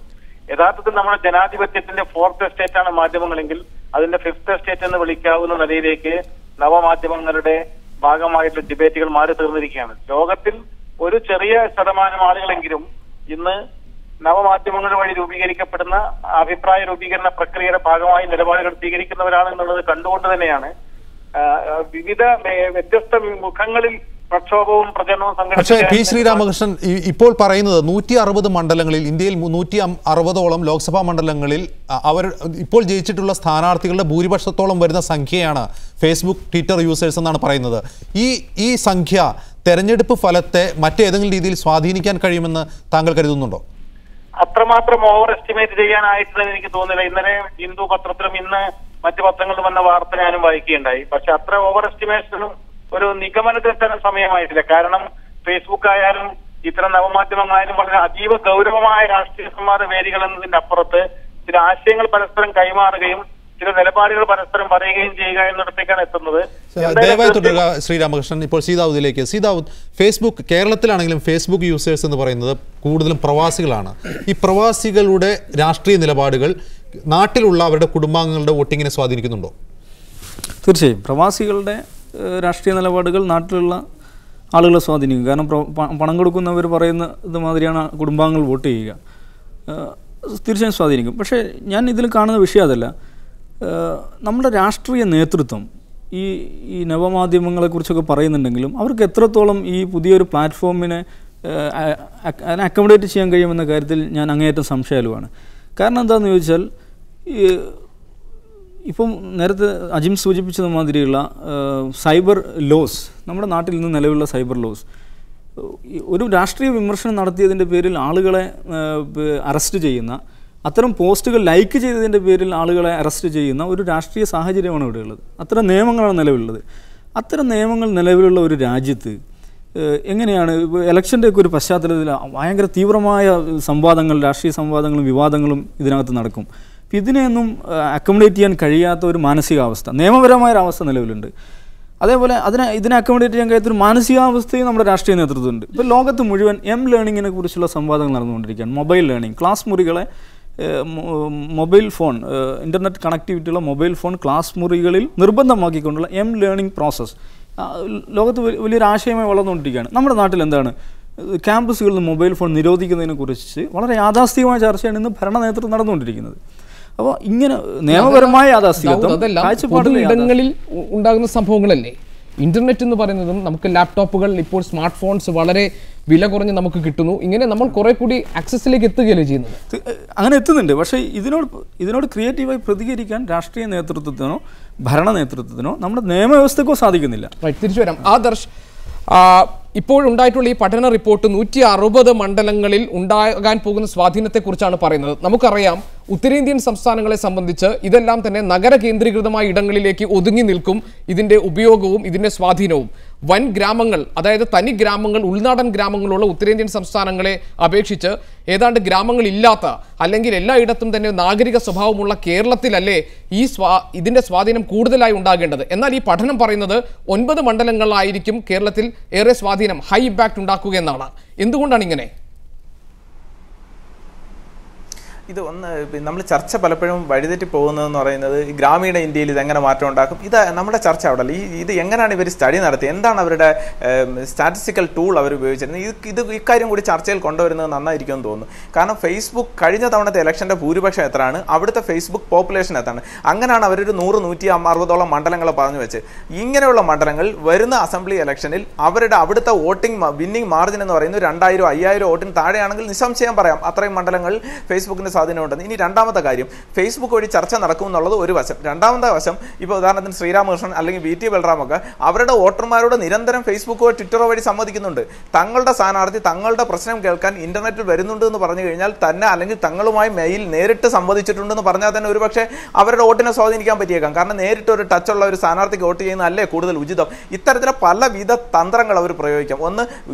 [SPEAKER 9] യഥാർത്ഥത്തിൽ നമ്മുടെ ജനാധിപത്യത്തിന്റെ 4th എസ്റ്റേറ്റ് ആണ് മാധ്യമങ്ങളെങ്കിൽ അതിന്റെ 5th എസ്റ്റേറ്റ് എന്ന് വിളിക്കാവുന്ന നിലയിലേക്ക് നവമാധ്യമങ്ങളുടെ ഭാഗമായിട്ടുള്ള ഡിബേറ്റുകൾ മാറി തീർന്നിരിക്കുകയാണ്. ലോകത്തിൽ ഒരു ചെറിയ ശതമാനം ആളുകളെങ്കിലും ഇന്ന് നവമാധ്യമങ്ങൾ വഴി രൂപീകരിക്കപ്പെടുന്ന അഭിപ്രായ രൂപീകരണ പ്രക്രിയയുടെ ഭാഗമായി നിലപാടുകൾ സ്വീകരിക്കുന്നവരാണെന്നുള്ളത് കണ്ടുകൊണ്ട് തന്നെയാണ് വിവിധ വ്യത്യസ്ത മുഖങ്ങളിൽ പ്രക്ഷോഭവും പ്രചരണവും
[SPEAKER 2] പക്ഷേ പി ശ്രീരാമകൃഷ്ണൻ ഇപ്പോൾ പറയുന്നത് 160 മണ്ഡലങ്ങളിൽ, ഇന്ത്യയിൽ 160ഓളം ലോക്സഭാ മണ്ഡലങ്ങളിൽ അവർ ഇപ്പോൾ ജയിച്ചിട്ടുള്ള സ്ഥാനാർത്ഥികളുടെ ഭൂരിപക്ഷത്തോളം വരുന്ന സംഖ്യയാണ് ഫേസ്ബുക്ക്, ട്വിറ്റർ യൂസേഴ്സ് എന്നാണ് പറയുന്നത്. ഈ സംഖ്യ തെരഞ്ഞെടുപ്പ് ഫലത്തെ മറ്റേതെങ്കിലും രീതിയിൽ സ്വാധീനിക്കാൻ കഴിയുമെന്ന് താങ്കൾ കരുതുന്നുണ്ടോ?
[SPEAKER 9] അത്രമാത്രം ഓവർ എസ്റ്റിമേറ്റ് ചെയ്യാനായിട്ടെന്ന് എനിക്ക് തോന്നുന്നില്ല. ഇന്നലെ ഹിന്ദു പത്രത്തിലും ഇന്ന് മറ്റു പത്രങ്ങളിലും വന്ന വാർത്ത ഞാനും വായിക്കുകയുണ്ടായി. പക്ഷെ അത്ര ഓവർ എസ്റ്റിമേഷനും ഒരു നിഗമനത്തിലെത്താൻ സമയമായിട്ടില്ല. കാരണം ഫേസ്ബുക്ക് ആയാലും ഇത്തരം നവമാധ്യമങ്ങളായാലും വളരെ അതീവ ഗൗരവമായ രാഷ്ട്രീയ സംവാദ വേദികൾ എന്നതിന്റെ അപ്പുറത്ത് ചില ആശയങ്ങൾ പരസ്പരം കൈമാറുകയും ചില നിലപാടുകൾ പരസ്പരം പറയുകയും ചെയ്യുക എന്നിടത്തേക്കാണ് എത്തുന്നത്.
[SPEAKER 2] ദയവായി തുടരുക ശ്രീരാമകൃഷ്ണൻ. ഇപ്പോൾ സീതാവുദിലേക്ക്. സീതാവുദ്, ഫേസ്ബുക്ക് കേരളത്തിലാണെങ്കിലും ഫേസ്ബുക്ക് യൂസേഴ്സ് എന്ന് പറയുന്നത് കൂടുതലും പ്രവാസികളാണ്. ഈ പ്രവാസികളുടെ രാഷ്ട്രീയ നിലപാടുകൾ നാട്ടിലുള്ള അവരുടെ കുടുംബാംഗങ്ങളുടെ വോട്ടിങ്ങിനെ സ്വാധീനിക്കുന്നുണ്ടോ?
[SPEAKER 6] തീർച്ചയായും പ്രവാസികളുടെ രാഷ്ട്രീയ നിലപാടുകൾ നാട്ടിലുള്ള ആളുകളെ സ്വാധീനിക്കും. കാരണം പണം കൊടുക്കുന്നവർ പറയുന്നത് മാതിരിയാണ് കുടുംബാംഗങ്ങൾ വോട്ട് ചെയ്യുക. തീർച്ചയായും സ്വാധീനിക്കും. പക്ഷേ ഞാൻ ഇതിൽ കാണുന്ന വിഷയം അതല്ല. നമ്മുടെ രാഷ്ട്രീയ നേതൃത്വം ഈ നവമാധ്യമങ്ങളെക്കുറിച്ചൊക്കെ പറയുന്നുണ്ടെങ്കിലും അവർക്ക് എത്രത്തോളം ഈ പുതിയൊരു പ്ലാറ്റ്ഫോമിനെ അതിനെ അക്കോമഡേറ്റ് ചെയ്യാൻ കഴിയുമെന്ന കാര്യത്തിൽ ഞാൻ അങ്ങേയറ്റം സംശയമാണ്. കാരണം എന്താണെന്ന് ചോദിച്ചാൽ, ഇപ്പം നേരത്തെ അജിം സൂചിപ്പിച്ചത് മാതിരിയുള്ള സൈബർ ലോസ്, നമ്മുടെ നാട്ടിൽ നിന്ന് നിലവിലുള്ള സൈബർ ലോസ്, ഒരു രാഷ്ട്രീയ വിമർശനം നടത്തിയതിൻ്റെ പേരിൽ ആളുകളെ അറസ്റ്റ് ചെയ്യുന്ന, അത്തരം പോസ്റ്റുകൾ ലൈക്ക് ചെയ്തതിൻ്റെ പേരിൽ ആളുകളെ അറസ്റ്റ് ചെയ്യുന്ന ഒരു രാഷ്ട്രീയ സാഹചര്യമാണ് ഇവിടെയുള്ളത്. അത്തരം നിയമങ്ങളാണ് നിലവിലുള്ളത്. അത്തരം നിയമങ്ങൾ നിലവിലുള്ള ഒരു രാജ്യത്ത് എങ്ങനെയാണ് ഇലക്ഷൻ്റെയൊക്കെ ഒരു പശ്ചാത്തലത്തിൽ ഭയങ്കര തീവ്രമായ സംവാദങ്ങൾ, രാഷ്ട്രീയ സംവാദങ്ങളും വിവാദങ്ങളും ഇതിനകത്ത് നടക്കും. അപ്പം ഇതിനെയൊന്നും അക്കോമഡേറ്റ് ചെയ്യാൻ കഴിയാത്ത ഒരു മാനസികാവസ്ഥ, നിയമപരമായൊരവസ്ഥ നിലവിലുണ്ട്. അതേപോലെ ഇതിനെ അക്കോമഡേറ്റ് ചെയ്യാൻ കഴിയാത്തൊരു മാനസികാവസ്ഥയും നമ്മുടെ രാഷ്ട്രീയ നേതൃത്വമുണ്ട്. ഇപ്പോൾ ലോകത്ത് മുഴുവൻ ലേണിങ്ങിനെ കുറിച്ചുള്ള സംവാദങ്ങൾ നടന്നുകൊണ്ടിരിക്കുകയാണ്. മൊബൈൽ ലേണിംഗ്, ക്ലാസ് മുറികളെ മൊബൈൽ ഫോൺ, ഇൻ്റർനെറ്റ് കണക്ടിവിറ്റിയുള്ള മൊബൈൽ ഫോൺ ക്ലാസ് മുറികളിൽ നിർബന്ധമാക്കിക്കൊണ്ടുള്ള ലേണിംഗ് പ്രോസസ്സ് ലോകത്ത് വലിയൊരു ആശയമായി വളർന്നുകൊണ്ടിരിക്കുകയാണ്. നമ്മുടെ നാട്ടിൽ എന്താണ്, ക്യാമ്പസുകളിൽ നിന്ന് മൊബൈൽ ഫോൺ നിരോധിക്കുന്നതിനെ കുറിച്ച് വളരെ യാഥാസ്ഥികമായ ചർച്ചയാണ് ഇന്ന് ഭരണ നേതൃത്വം നടന്നുകൊണ്ടിരിക്കുന്നത്. അപ്പോൾ ഇങ്ങനെ നിയമപരമായ യാഥാസ്ഥികത്വം
[SPEAKER 1] ഇടങ്ങളിൽ ഉണ്ടാകുന്ന സംഭവങ്ങളല്ലേ. ഇന്റർനെറ്റ് എന്ന് പറയുന്നതും നമുക്ക് ലാപ്ടോപ്പുകൾ, ഇപ്പോൾ സ്മാർട്ട് ഫോൺസ് വളരെ വില കുറഞ്ഞ് നമുക്ക് കിട്ടുന്നു. ഇങ്ങനെ നമ്മൾ കുറെ കൂടി ആക്സസിലേക്ക് എത്തുകയല്ലേ ചെയ്യുന്നത്.
[SPEAKER 6] അങ്ങനെ എത്തുന്നുണ്ട്. പക്ഷേ ഇതിനോട് ക്രിയേറ്റീവായി പ്രതികരിക്കാൻ രാഷ്ട്രീയ നേതൃത്വത്തിനോ ഭരണ നേതൃത്വത്തിനോ നമ്മുടെ നിയമവ്യവസ്ഥക്കോ സാധിക്കുന്നില്ല.
[SPEAKER 1] തിരിച്ചു വരാം. ആദർശ്, ഇപ്പോഴുണ്ടായിട്ടുള്ള ഈ പഠന റിപ്പോർട്ട് 160 മണ്ഡലങ്ങളിൽ ഉണ്ടാകാൻ പോകുന്ന സ്വാധീനത്തെക്കുറിച്ചാണ് പറയുന്നത്. നമുക്കറിയാം ഉത്തരേന്ത്യൻ സംസ്ഥാനങ്ങളെ സംബന്ധിച്ച് ഇതെല്ലാം തന്നെ നഗര കേന്ദ്രീകൃതമായ ഇടങ്ങളിലേക്ക് ഒതുങ്ങി നിൽക്കും. ഇതിൻ്റെ ഉപയോഗവും ഇതിൻ്റെ സ്വാധീനവും വൻ ഗ്രാമങ്ങൾ, അതായത് തനി ഗ്രാമങ്ങൾ, ഉൾനാടൻ ഗ്രാമങ്ങളുള്ള ഉത്തരേന്ത്യൻ സംസ്ഥാനങ്ങളെ അപേക്ഷിച്ച് ഏതാണ്ട് ഗ്രാമങ്ങളില്ലാത്ത, അല്ലെങ്കിൽ എല്ലായിടത്തും തന്നെ നാഗരിക സ്വഭാവമുള്ള കേരളത്തിലല്ലേ ഇതിൻ്റെ സ്വാധീനം കൂടുതലായി ഉണ്ടാകേണ്ടത്. എന്നാൽ ഈ പഠനം പറയുന്നത് 9 മണ്ഡലങ്ങളിലായിരിക്കും കേരളത്തിൽ ഏറെ സ്വാധീനം, ഹൈ ഇമ്പാക്ട് ഉണ്ടാക്കുക എന്നാണ്. എന്തുകൊണ്ടാണ് ഇങ്ങനെ?
[SPEAKER 8] ഇത് ഒന്ന് നമ്മൾ ചർച്ച പലപ്പോഴും വഴിതെറ്റി പോകുന്നതെന്ന് പറയുന്നത് ഈ ഗ്രാമീണ ഇന്ത്യയിൽ ഇത് എങ്ങനെ മാറ്റം ഉണ്ടാക്കും, ഇത് നമ്മുടെ ചർച്ച അവിടെ അല്ല. ഇത് എങ്ങനെയാണ് ഇവർ സ്റ്റഡി നടത്തി, എന്താണ് അവരുടെ സ്റ്റാറ്റിസ്റ്റിക്കൽ ടൂൾ അവർ ഉപയോഗിച്ചിരുന്നത്, ഇത് ഇക്കാര്യം കൂടി ചർച്ചയിൽ കൊണ്ടുവരുന്നത് നന്നായിരിക്കും എന്ന് തോന്നുന്നു. കാരണം ഫേസ്ബുക്ക് കഴിഞ്ഞ തവണത്തെ ഇലക്ഷൻ്റെ ഭൂരിപക്ഷം എത്രയാണ്, അവിടുത്തെ ഫേസ്ബുക്ക് പോപ്പുലേഷൻ എത്രയാണ്, അങ്ങനെയാണ് അവരൊരു 100-160 മണ്ഡലങ്ങൾ പറഞ്ഞു വെച്ച്. ഇങ്ങനെയുള്ള മണ്ഡലങ്ങൾ വരുന്ന അസംബ്ലി ഇലക്ഷനിൽ അവരുടെ അവിടുത്തെ വിന്നിംഗ് മാർജിൻ എന്ന് പറയുന്നത് 2000-5000 വോട്ടിന് താഴെയാണെങ്കിൽ നിസ്സംശയം പറയാം അത്രയും മണ്ഡലങ്ങൾ ഫേസ്ബുക്കിന് സ്വാധീനമുണ്ടെന്ന്. ഇനി രണ്ടാമത്തെ കാര്യം, ഫേസ്ബുക്ക് വഴി ചർച്ച നടക്കും എന്നുള്ളത് ഒരു വശം. രണ്ടാമത്തെ വശം, ഇപ്പോൾ ഉദാഹരണത്തിന് ശ്രീരാമകൃഷ്ണൻ അല്ലെങ്കിൽ VT ബൽറാമൊക്കെ അവരുടെ വോട്ടർമാരോട് നിരന്തരം ഫേസ്ബുക്കോ ട്വിറ്ററോ വഴി സമ്മതിക്കുന്നുണ്ട്. തങ്ങളുടെ സ്ഥാനാർത്ഥി തങ്ങളുടെ പ്രശ്നം കേൾക്കാൻ ഇന്റർനെറ്റിൽ വരുന്നുണ്ട് എന്ന് പറഞ്ഞു കഴിഞ്ഞാൽ തന്നെ, അല്ലെങ്കിൽ തങ്ങളുമായി മെയിൽ നേരിട്ട് സംവദിച്ചിട്ടുണ്ടെന്ന് പറഞ്ഞാൽ തന്നെ ഒരുപക്ഷെ അവരുടെ വോട്ടിനെ സ്വാധീനിക്കാൻ പറ്റിയേക്കാം. കാരണം നേരിട്ട് ഒരു ടച്ചുള്ള ഒരു സ്ഥാനാർത്ഥിക്ക് വോട്ട് ചെയ്യുന്നതല്ലേ കൂടുതൽ ഉചിതം. ഇത്തരത്തിലെ പലവിധ തന്ത്രങ്ങൾ അവർ പ്രയോഗിക്കാം. ഒന്ന്,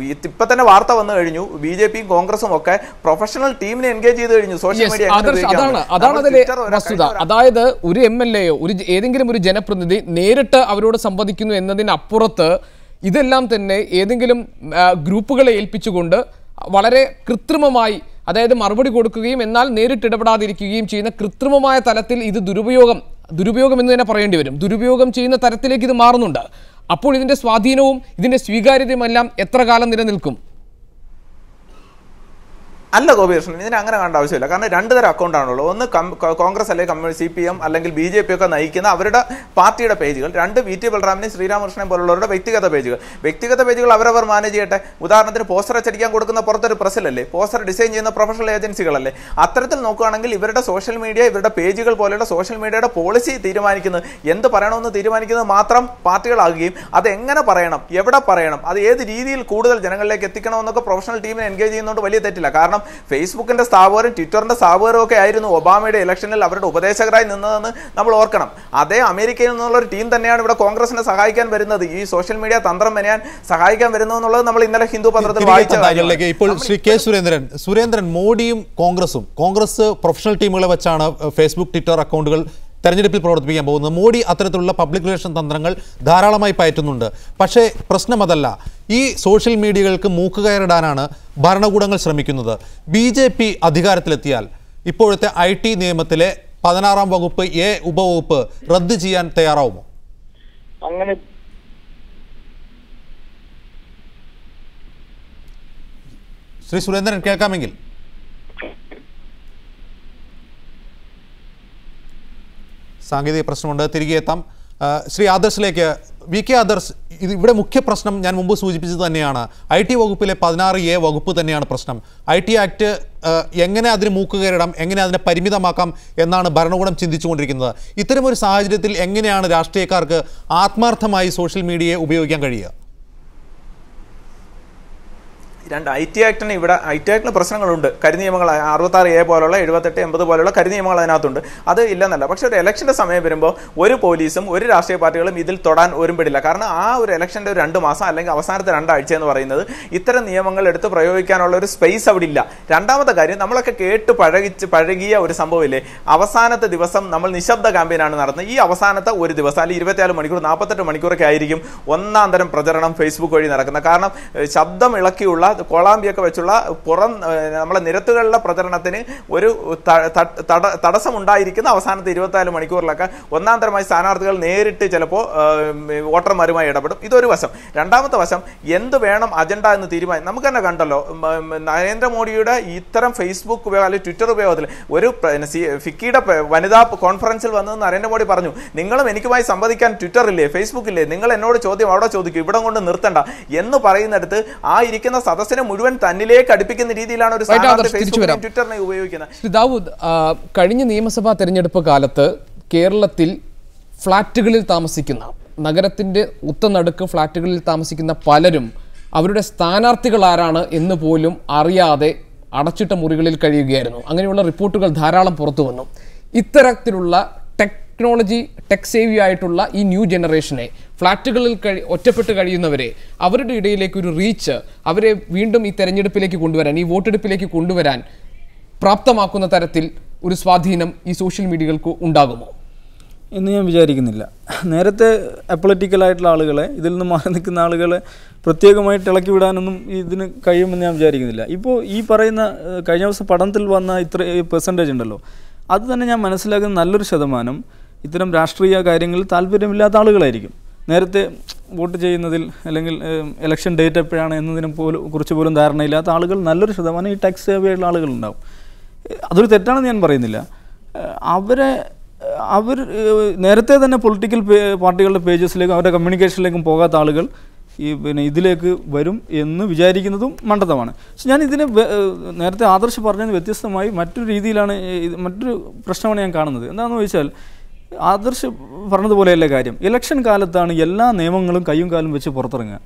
[SPEAKER 8] ഇപ്പൊ തന്നെ വാർത്ത വന്നു കഴിഞ്ഞു, BJPയും കോൺഗ്രസും ഒക്കെ പ്രൊഫഷണൽ ടീമിനെ എൻഗേജ് ചെയ്ത് കഴിഞ്ഞു സോഷ്യൽ മീഡിയ.
[SPEAKER 1] അതാണ് അതിലെ വസ്തുത. അതായത് ഒരു MLAയോ ഏതെങ്കിലും ഒരു ജനപ്രതിനിധി നേരിട്ട് അവരോട് സംവദിക്കുന്നു എന്നതിനപ്പുറത്ത് ഇതെല്ലാം തന്നെ ഏതെങ്കിലും ഗ്രൂപ്പുകളെ ഏൽപ്പിച്ചുകൊണ്ട് വളരെ കൃത്രിമമായി, അതായത് മറുപടി കൊടുക്കുകയും എന്നാൽ നേരിട്ട് ഇടപെടാതിരിക്കുകയും ചെയ്യുന്ന കൃത്രിമമായ തലത്തിൽ ഇത് ദുരുപയോഗം എന്ന് തന്നെ പറയേണ്ടി വരും. ദുരുപയോഗം ചെയ്യുന്ന തരത്തിലേക്ക് ഇത് മാറുന്നുണ്ട്. അപ്പോൾ ഇതിന്റെ സ്വാധീനവും ഇതിന്റെ സ്വീകാര്യതയുമെല്ലാം എത്ര കാലം നിലനിൽക്കും?
[SPEAKER 8] അല്ല ഗോപികൃഷ്ണൻ, ഇതിനെ അങ്ങനെ കാണേണ്ട ആവശ്യമില്ല. കാരണം രണ്ട് തരം അക്കൗണ്ടാണുള്ളത്. ഒന്ന് കോൺഗ്രസ് അല്ലെങ്കിൽ CPM അല്ലെങ്കിൽ BJP ഒക്കെ നയിക്കുന്ന അവരുടെ പാർട്ടിയുടെ പേജുകൾ, രണ്ട് VT ബൽറാമിനെയും ശ്രീരാമകൃഷ്ണനെയും പോലുള്ളവരുടെ വ്യക്തിഗത പേജുകൾ അവരവർ മാനേജ് ചെയ്യട്ടെ. ഉദാഹരണത്തിന് പോസ്റ്റർ അച്ചടിക്കാൻ കൊടുക്കുന്ന പുറത്തൊരു പ്രസ്സിലല്ലേ, പോസ്റ്റർ ഡിസൈൻ ചെയ്യുന്ന പ്രൊഫഷണൽ ഏജൻസികളല്ലേ. അത്തരത്തിൽ നോക്കുകയാണെങ്കിൽ ഇവരുടെ സോഷ്യൽ മീഡിയ, ഇവരുടെ പേജുകൾ പോലെയുള്ള സോഷ്യൽ മീഡിയയുടെ പോളിസി തീരുമാനിക്കുന്നത്, എന്ത് പറയണമെന്ന് തീരുമാനിക്കുന്നത് മാത്രം പാർട്ടികളാകുകയും അത് എങ്ങനെ പറയണം, എവിടെ പറയണം, അത് ഏത് രീതിയിൽ കൂടുതൽ ജനങ്ങളിലേക്ക് എത്തിക്കണമെന്നൊക്കെ പ്രൊഫഷണൽ ടീമിനെ എൻഗേജ് ചെയ്യുന്നതുകൊണ്ട് വലിയ തെറ്റില്ല. കാരണം ഫേസ്ബുക്കിന്റെ സ്ഥാപകരും ട്വിറ്ററിന്റെ സ്ഥാപകരും ഒക്കെ ആയിരുന്നു ഒബാമയുടെ ഇലക്ഷനിൽ അവരുടെ ഉപദേശകരായി നിന്നതെന്ന് നമ്മൾ ഓർക്കണം. അതേ അമേരിക്കയിൽ നിന്നുള്ള ഒരു ടീം തന്നെയാണ് ഇവിടെ കോൺഗ്രസിനെ സഹായിക്കാൻ വരുന്നത്, ഈ സോഷ്യൽ മീഡിയ തന്ത്രം മെനയാൻ സഹായിക്കാൻ വരുന്നതെന്നുള്ളത് നമ്മൾ ഇന്നലെ ഹിന്ദു പത്രത്തിൽ വായിച്ച.
[SPEAKER 2] ഇപ്പോൾ ശ്രീ K. സുരേന്ദ്രൻ, മോഡിയും കോൺഗ്രസ് പ്രൊഫഷണൽ ടീമുകളെ വെച്ചാണ് ഫേസ്ബുക്ക് ട്വിറ്റർ അക്കൗണ്ടുകൾ തെരഞ്ഞെടുപ്പിൽ പ്രവർത്തിപ്പിക്കാൻ പോകുന്നത്. മോഡി അത്തരത്തിലുള്ള പബ്ലിക് റിലേഷൻ തന്ത്രങ്ങൾ ധാരാളമായി പയറ്റുന്നുണ്ട്. പക്ഷേ പ്രശ്നം അതല്ല, ഈ സോഷ്യൽ മീഡിയകൾക്ക് മൂക്കുകയറിടാനാണ് ഭരണകൂടങ്ങൾ ശ്രമിക്കുന്നത്. BJP അധികാരത്തിലെത്തിയാൽ ഇപ്പോഴത്തെ IT നിയമത്തിലെ 16-ാം വകുപ്പ് A ഉപവകുപ്പ് റദ്ദ് ചെയ്യാൻ തയ്യാറാവുമോ?
[SPEAKER 7] അങ്ങനെ
[SPEAKER 2] ശ്രീ സുരേന്ദ്രൻ കേൾക്കാമെങ്കിൽ. സാങ്കേതിക പ്രശ്നമുണ്ട്, തിരികെ എത്താം. ശ്രീ ആദർശിലേക്ക്. VK ആദർശ്, ഇവിടെ മുഖ്യ പ്രശ്നം ഞാൻ മുമ്പ് സൂചിപ്പിച്ചത് തന്നെയാണ്. IT വകുപ്പിലെ 16A വകുപ്പ് തന്നെയാണ് പ്രശ്നം. IT ആക്ട് എങ്ങനെ അതിന് മൂക്കുകയറിടാം, എങ്ങനെ അതിനെ പരിമിതമാക്കാം എന്നാണ് ഭരണകൂടം ചിന്തിച്ചുകൊണ്ടിരിക്കുന്നത്. ഇത്തരമൊരു സാഹചര്യത്തിൽ എങ്ങനെയാണ് രാഷ്ട്രീയക്കാർക്ക് ആത്മാർത്ഥമായി സോഷ്യൽ മീഡിയയെ ഉപയോഗിക്കാൻ കഴിയുക?
[SPEAKER 8] രണ്ട് IT ആക്ടിന് ഇവിടെ IT ആക്ടിന് പ്രശ്നങ്ങളുണ്ട്. കരിനിയമങ്ങൾ 66A പോലുള്ള 78, 80 പോലുള്ള കരിനിയമങ്ങൾ അതിനകത്തുണ്ട്. അത് ഇല്ലെന്നല്ല. പക്ഷേ ഒരു ഇലക്ഷൻ്റെ സമയം വരുമ്പോൾ ഒരു പോലീസും ഒരു രാഷ്ട്രീയ പാർട്ടികളും ഇതിൽ തൊടാൻ ഒരുമ്പെടില്ല. കാരണം ആ ഒരു ഇലക്ഷൻ്റെ ഒരു 2 മാസം അല്ലെങ്കിൽ അവസാനത്തെ 2 ആഴ്ച എന്ന് പറയുന്നത് ഇത്തരം നിയമങ്ങൾ എടുത്ത് പ്രയോഗിക്കാനുള്ള ഒരു സ്പേസ് അവിടെ ഇല്ല. രണ്ടാമത്തെ കാര്യം, നമ്മളൊക്കെ കേട്ട് പഴകിയ ഒരു സംഭവമില്ലേ, അവസാനത്തെ ദിവസം നമ്മൾ നിശബ്ദ ക്യാമ്പയിനാണ് നടത്തുന്നത്. ഈ അവസാനത്തെ ഒരു ദിവസം അല്ലെങ്കിൽ 24 മണിക്കൂർ 48 മണിക്കൂറൊക്കെ ആയിരിക്കും ഒന്നാം തരം പ്രചരണം ഫേസ്ബുക്ക് വഴി നടക്കുന്നത്. കാരണം ശബ്ദം ഇളക്കിയുള്ള കൊളാമ്പിയൊക്കെ വെച്ചുള്ള നമ്മളെ നിരത്തുകളിലെ പ്രചരണത്തിന് ഒരു തടസ്സമുണ്ടായിരിക്കുന്ന അവസാനത്തെ 24 മണിക്കൂറിലൊക്കെ ഒന്നാം തരമായി സ്ഥാനാർത്ഥികൾ നേരിട്ട് ചിലപ്പോൾ വോട്ടർമാരുമായി ഇടപെടും. ഇതൊരു വശം. രണ്ടാമത്തെ വശം, എന്ത് വേണം അജണ്ട എന്ന് തീരുമാനം നമുക്ക് തന്നെ കണ്ടല്ലോ. നരേന്ദ്രമോദിയുടെ ഇത്തരം ഫേസ്ബുക്ക് അല്ലെങ്കിൽ ട്വിറ്റർ ഉപയോഗത്തിൽ ഒരു ഫിക്കിയുടെ വനിതാ കോൺഫറൻസിൽ വന്ന് നരേന്ദ്രമോദി പറഞ്ഞു, നിങ്ങളും എനിക്കുമായി സംവദിക്കാൻ ട്വിറ്ററില്ലേ, ഫേസ്ബുക്കില്ലേ, നിങ്ങൾ എന്നോട് ചോദ്യം അവിടെ ചോദിക്കും, ഇവിടെ കൊണ്ട് നിർത്തണ്ട എന്ന് പറയുന്നിടത്ത് ആ ഇരിക്കുന്ന സദസ്സിനെ മുഴുവൻ തന്നിലേക്ക് അടുപ്പിക്കുന്ന രീതിയിലാണ് ഒരു ട്വിറ്ററിനെ ഉപയോഗിക്കുന്നത്.
[SPEAKER 1] ശ്രീ ദാവൂദ്, കഴിഞ്ഞ നിയമസഭാ തെരഞ്ഞെടുപ്പ് കാലത്ത് കേരളത്തിൽ ഫ്ളാറ്റുകളിൽ താമസിക്കുന്ന, നഗരത്തിൻ്റെ ഒത്തനടുക്ക് ഫ്ളാറ്റുകളിൽ താമസിക്കുന്ന പലരും അവരുടെ സ്ഥാനാർത്ഥികൾ ആരാണ് എന്ന് പോലും അറിയാതെ അടച്ചിട്ട മുറികളിൽ കഴിയുകയായിരുന്നു. അങ്ങനെയുള്ള റിപ്പോർട്ടുകൾ ധാരാളം പുറത്തു വന്നു. ഇത്തരത്തിലുള്ള ടെക് സേവി ആയിട്ടുള്ള ഈ ന്യൂ ജനറേഷനെ, ഫ്ലാറ്റുകളിൽ ഒറ്റപ്പെട്ട് കഴിയുന്നവരെ, അവരുടെ ഇടയിലേക്ക് ഒരു റീച്ച്, അവരെ വീണ്ടും ഈ തെരഞ്ഞെടുപ്പിലേക്ക് കൊണ്ടുവരാൻ, ഈ വോട്ടെടുപ്പിലേക്ക് കൊണ്ടുവരാൻ പ്രാപ്തമാക്കുന്ന തരത്തിൽ ഒരു സ്വാധീനം ഈ സോഷ്യൽ മീഡിയകൾക്ക് ഉണ്ടാകുമോ?
[SPEAKER 6] എന്ന് ഞാൻ വിചാരിക്കുന്നില്ല. നേരത്തെ അപ്പൊളിറ്റിക്കലായിട്ടുള്ള ആളുകളെ, ഇതിൽ നിന്ന് മാറി നിൽക്കുന്ന ആളുകളെ പ്രത്യേകമായിട്ട് ഇളക്കി വിടാനൊന്നും ഇതിന് കഴിയുമെന്ന് ഞാൻ വിചാരിക്കുന്നില്ല. ഇപ്പോൾ ഈ പറയുന്ന കഴിഞ്ഞ ദിവസം പഠനത്തിൽ വന്ന ഇത്ര പെർസെൻറ്റേജ് ഉണ്ടല്ലോ, അത് തന്നെ ഞാൻ മനസ്സിലാക്കുന്ന നല്ലൊരു ശതമാനം ഇത്തരം രാഷ്ട്രീയ കാര്യങ്ങളിൽ താല്പര്യമില്ലാത്ത ആളുകളായിരിക്കും. നേരത്തെ വോട്ട് ചെയ്യുന്നതിൽ അല്ലെങ്കിൽ ഇലക്ഷൻ ഡേറ്റ് എപ്പോഴാണ് എന്നതിനെ കുറിച്ച് പോലും ധാരണയില്ലാത്ത ആളുകൾ നല്ലൊരു ശതമാനം ഈ ടെക് സേവയുള്ള ആളുകളുണ്ടാവും. അതൊരു തെറ്റാണെന്ന് ഞാൻ പറയുന്നില്ല. അവർ നേരത്തെ തന്നെ പൊളിറ്റിക്കൽ പാർട്ടികളുടെ പേജസിലേക്കും അവരുടെ കമ്മ്യൂണിക്കേഷനിലേക്കും പോകാത്ത ആളുകൾ ഇതിലേക്ക് വരും എന്ന് വിചാരിക്കുന്നതും മണ്ടത്തമാണ്. പക്ഷെ ഞാൻ ഇതിനെ നേരത്തെ ആദർശ് പറഞ്ഞതിന് വ്യത്യസ്തമായി മറ്റൊരു രീതിയിലാണ്, മറ്റൊരു പ്രശ്നമാണ് ഞാൻ കാണുന്നത്. എന്താണെന്ന് ചോദിച്ചാൽ, ആദർശ് പറഞ്ഞതുപോലെയല്ല കാര്യം. ഇലക്ഷൻ കാലത്താണ് എല്ലാ നിയമങ്ങളും കയ്യും കാലും വെച്ച് പുറത്തിറങ്ങുക.